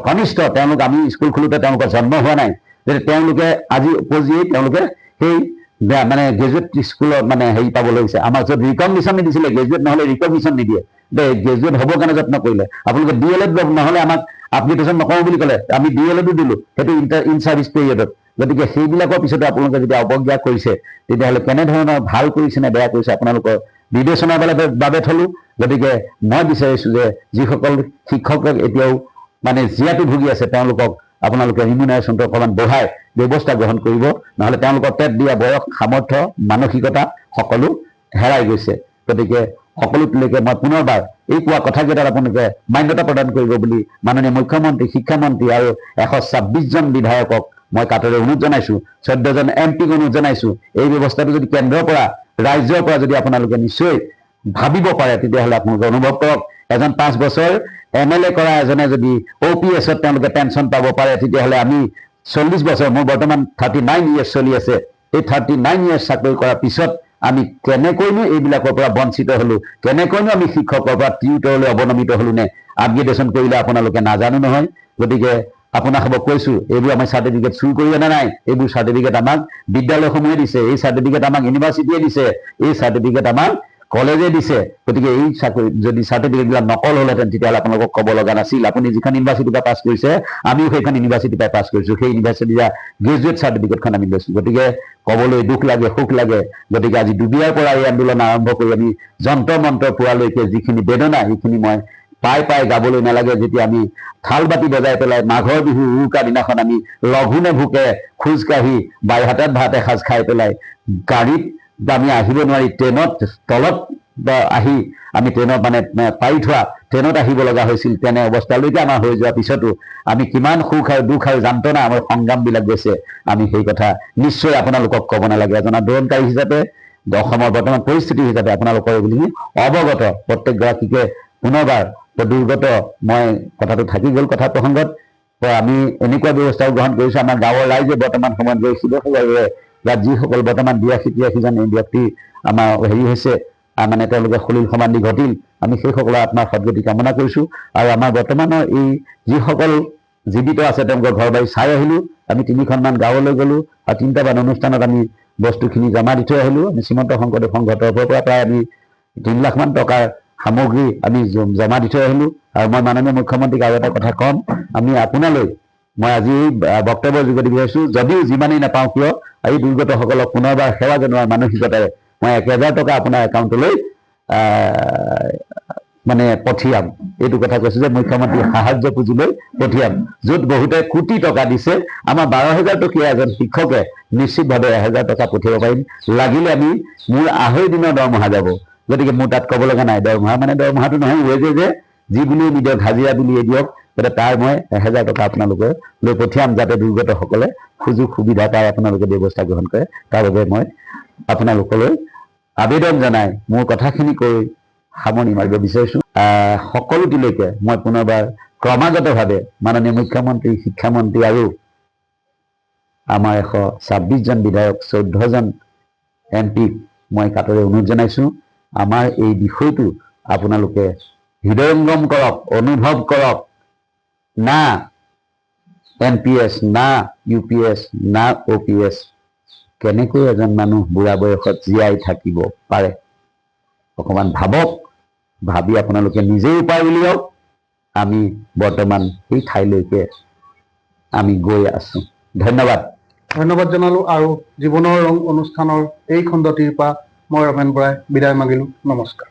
কনিষ্ঠ, তেওঁলোক আমি স্কুল খোলোতে তেওঁলোকৰ জন্ম হোৱা নাই, যে তেওঁলোকে আজি উপজিয়েই তেওঁলোকে সেই গ্ৰেজুৱেট স্কুলত হেৰি পাবলৈ হৈছে। আমাক য'ত ৰিকগনিশ্যন নিদিছিলে, গ্ৰেজুৱেট নহ'লে ৰিকগনিশ্যন নিদিয়ে, গ্ৰেজুৱেট হ'বৰ কাৰণে যত্ন কৰিলে। আপোনালোকে DLED নহ'লে আমাক এপ্লিকেশ্যন নকৰোঁ বুলি ক'লে, আমি DLEDো দিলোঁ, সেইটো ইন চাৰ্ভিচ পিৰিয়ডত। গতিকে সেইবিলাকৰ পিছতে আপোনালোকে যেতিয়া অৱজ্ঞা কৰিছে, তেতিয়াহ'লে কেনেধৰণৰ ভাল কৰিছে নে বেয়া কৰিছে আপোনালোকৰ বিবেচনাৰ বাবে থলোঁ। গতিকে মই বিচাৰিছোঁ যে যিসকল শিক্ষকক এতিয়াও জীয়াতু ভুগি আছে, তেওঁলোকক আপোনালোকে ৰিমুনাৰেশ্যনটো অকণমান বঢ়াই ব্যৱস্থা গ্ৰহণ কৰিব, নহ'লে তেওঁলোকৰ পেট দিয়া বয়স, সামৰ্থ্য, মানসিকতা সকলো হেৰাই গৈছে। গতিকে সকলোলৈকে মই পুনৰবাৰ এই কোৱা কথাকেইটাত আপোনালোকে মান্যতা প্ৰদান কৰিব বুলি মাননীয় মুখ্যমন্ত্ৰী, শিক্ষামন্ত্ৰী আৰু 126জন বিধায়কক মই কাটৰে অনুৰোধ জনাইছো, 14জন MP অনুৰোধ জনাইছো। এই ব্যৱস্থাটো যদি কেন্দ্ৰৰ পৰা, ৰাজ্যৰ পৰা যদি আপোনালোকে নিশ্চয় ভাবিব পাৰে, তেতিয়াহ'লে আপোনালোকে অনুভৱ কৰক। এজন 5 বছৰ MLA কৰা এজনে যদি OPS-ত তেওঁলোকে পেঞ্চন পাব পাৰে, তেতিয়াহ'লে আমি 40 বছৰ, মোৰ বৰ্তমান 39 ইয়াৰ্ছ চলি আছে, এই 39 ইয়াৰ্ছ চাকৰি কৰাৰ পিছত আমি কেনেকৈনো এইবিলাকৰ পৰা বঞ্চিত হলো, কেনেকৈনো আমি শিক্ষকৰ পৰা টিউটৰলৈ অৱনমিত হলো নে আপগ্ৰেডেশ্যন কৰিলে আপোনালোকে নাজানো নহয়। গতিকে আপোনাক কৈছো, এইবোৰ আমি চাৰ্টিফিকেট চুৰ কৰি অনা নাই, এইবোৰ চাৰ্টিফিকেট আমাক বিদ্যালয়সমূহে দিছে, এই চাৰ্টিফিকেট আমাক ইউনিভাৰ্চিটিয়ে দিছে, এই চাৰ্টিফিকেট আমাক কলেজে দিছে। গতিকে এই যদি চাৰ্টিফিকেটবিলাক নকল হ'লহেঁতেন তেতিয়াহ'লে আপোনালোকক ক'ব লগা নাছিল। আপুনি যিখন ইউনিভাৰ্চিটিৰ পৰা পাছ কৰিছে, আমিও সেইখন ইউনিভাৰ্চিটিৰ পৰা পাছ কৰিছো, সেই ইউনিভাৰ্চিটিৰ গ্ৰেজুৱেট চাৰ্টিফিকেটখন আমি লৈছো। গতিকে ক'বলৈ দুখ লাগে, সুখ লাগে। গতিকে আজি দুবিয়াৰ পৰা এই আন্দোলন আৰম্ভ কৰি আমি যন্ত্ৰ মন্ত্ৰ পোৱালৈকে যিখিনি বেদনা, সেইখিনি মই পাই গাবলৈ নালাগে। যেতিয়া আমি থাল বাতি বজাই পেলাই মাঘৰ বিহু উৰুকাৰ দিনাখন আমি লঘোণে ভোকে খোজকাঢ়ি বাইহাটাত ভাত এসাঁজ খাই পেলাই গাড়ীত আমি আহিব নোৱাৰি ট্ৰেইনত তলত আহি আমি ট্ৰেইনত পাৰি থোৱা ট্ৰেইনত আহিব লগা হৈছিল। তেনে অৱস্থালৈকে আমাৰ হৈ যোৱাৰ পিছতো আমি কিমান সুখ আৰু দুখ আৰু যান্ত্ৰণা আমাৰ সংগ্ৰামবিলাক গৈছে, আমি সেই কথা নিশ্চয় আপোনালোকক ক'ব নালাগে। এজন আন্দোলনকাৰী হিচাপে, অসমৰ বৰ্তমান পৰিস্থিতি হিচাপে আপোনালোকৰ বুলি অৱগত প্ৰত্যেকগৰাকীকে পুনৰবাৰ দুৰ্গত মই কথাটো থাকি গ'ল কথা প্ৰসংগত। আমি এনেকুৱা ব্যৱস্থাও গ্ৰহণ কৰিছো, আমাৰ গাঁৱৰ ৰাইজে বৰ্তমান সময়ত গৈ শিৱসাগৰৰে ইয়াত যিসকল বৰ্তমান 82-83জন ব্যক্তি আমাৰ হেৰি হৈছে, তেওঁলোকে সলিল সমাধি ঘটিল, আমি সেইসকলৰ আত্মাৰ সদ্গতি কামনা কৰিছো। আৰু আমাৰ বৰ্তমানৰ এই যিসকল জীৱিত আছে তেওঁলোকৰ ঘৰ বাৰী চাই আহিলো। আমি 3খনমান গাঁৱলৈ গ'লো আৰু 3টামান অনুষ্ঠানত আমি বস্তুখিনি জমা দি থৈ আহিলো। আমি শ্ৰীমন্ত শংকৰদেৱ সংঘৰ তৰফৰ পৰা প্ৰায় আমি 3 লাখমান টকাৰ সামগ্ৰী আমি জমা দি থৈ আহিলো। আৰু মই মাননীয় মুখ্যমন্ত্ৰীক আৰু এটা কথা ক'ম, আমি আপোনালৈ মই আজি বক্তব্যৰ যোগেদি বিচাৰিছো, যদিও যিমানেই নাপাওঁ কিয় এই দুৰ্গতসকলক পুনৰবাৰ সেৱা জনোৱাৰ মানসিকতাৰে মই 1000 টকা আপোনাৰ একাউণ্টলৈ পঠিয়াম। এইটো কথা কৈছো যে মুখ্যমন্ত্ৰী সাহায্য পুঁজিলৈ পঠিয়াম, য'ত বহুতে কোটি টকা দিছে। আমাৰ 12,000 টকীয়া এজন শিক্ষকে নিশ্চিতভাৱে 1000 টকা পঠিয়াব পাৰিম। লাগিলে আমি মোৰ 2.5 দিনৰ দৰমহা যাব, গতিকে মোৰ তাত ক'ব লগা নাই। দৰমহা দৰমহাটো নহয়, ৱেজে যি বুলিয়ে নিদিয়ক, হাজিৰা বুলিয়ে দিয়ক, গতিকে তাৰ মই 1000 টকা আপোনালোকে লৈ পঠিয়াম, যাতে দুৰ্গতসকলে সুযোগ সুবিধা পায়, আপোনালোকে ব্যৱস্থা গ্ৰহণ কৰে। তাৰ বাবে মই আপোনালোকলৈ আবেদন জনাই মোৰ কথাখিনি কৈ সামৰণি মাৰিব বিচাৰিছো। সকলোটিলৈকে মই পুনৰবাৰ ক্ৰমাগতভাৱে মাননীয় মুখ্যমন্ত্ৰী, শিক্ষামন্ত্ৰী আৰু আমাৰ 126জন বিধায়ক, 14জন MP মই কাটৰে অনুৰোধ জনাইছো, আমাৰ এই বিষয়টো আপোনালোকে হৃদয়ংগম কৰক, অনুভৱ কৰক। না NPS, না UPS, না OPS, কেনেকৈ এজন মানুহ বুঢ়া বয়সত জীয়াই থাকিব পাৰে অকণমান ভাবক। ভাবি আপোনালোকে নিজেই উপায় উলিয়াওক। আমি বৰ্তমান সেই ঠাইলৈকে আমি গৈ আছো। ধন্যবাদ জনালো। আৰু জীৱনৰ ৰং অনুষ্ঠানৰ এই খণ্ডটিৰ পৰা মই ৰমেন বৰাই বিদায় মাগিলো। নমস্কাৰ।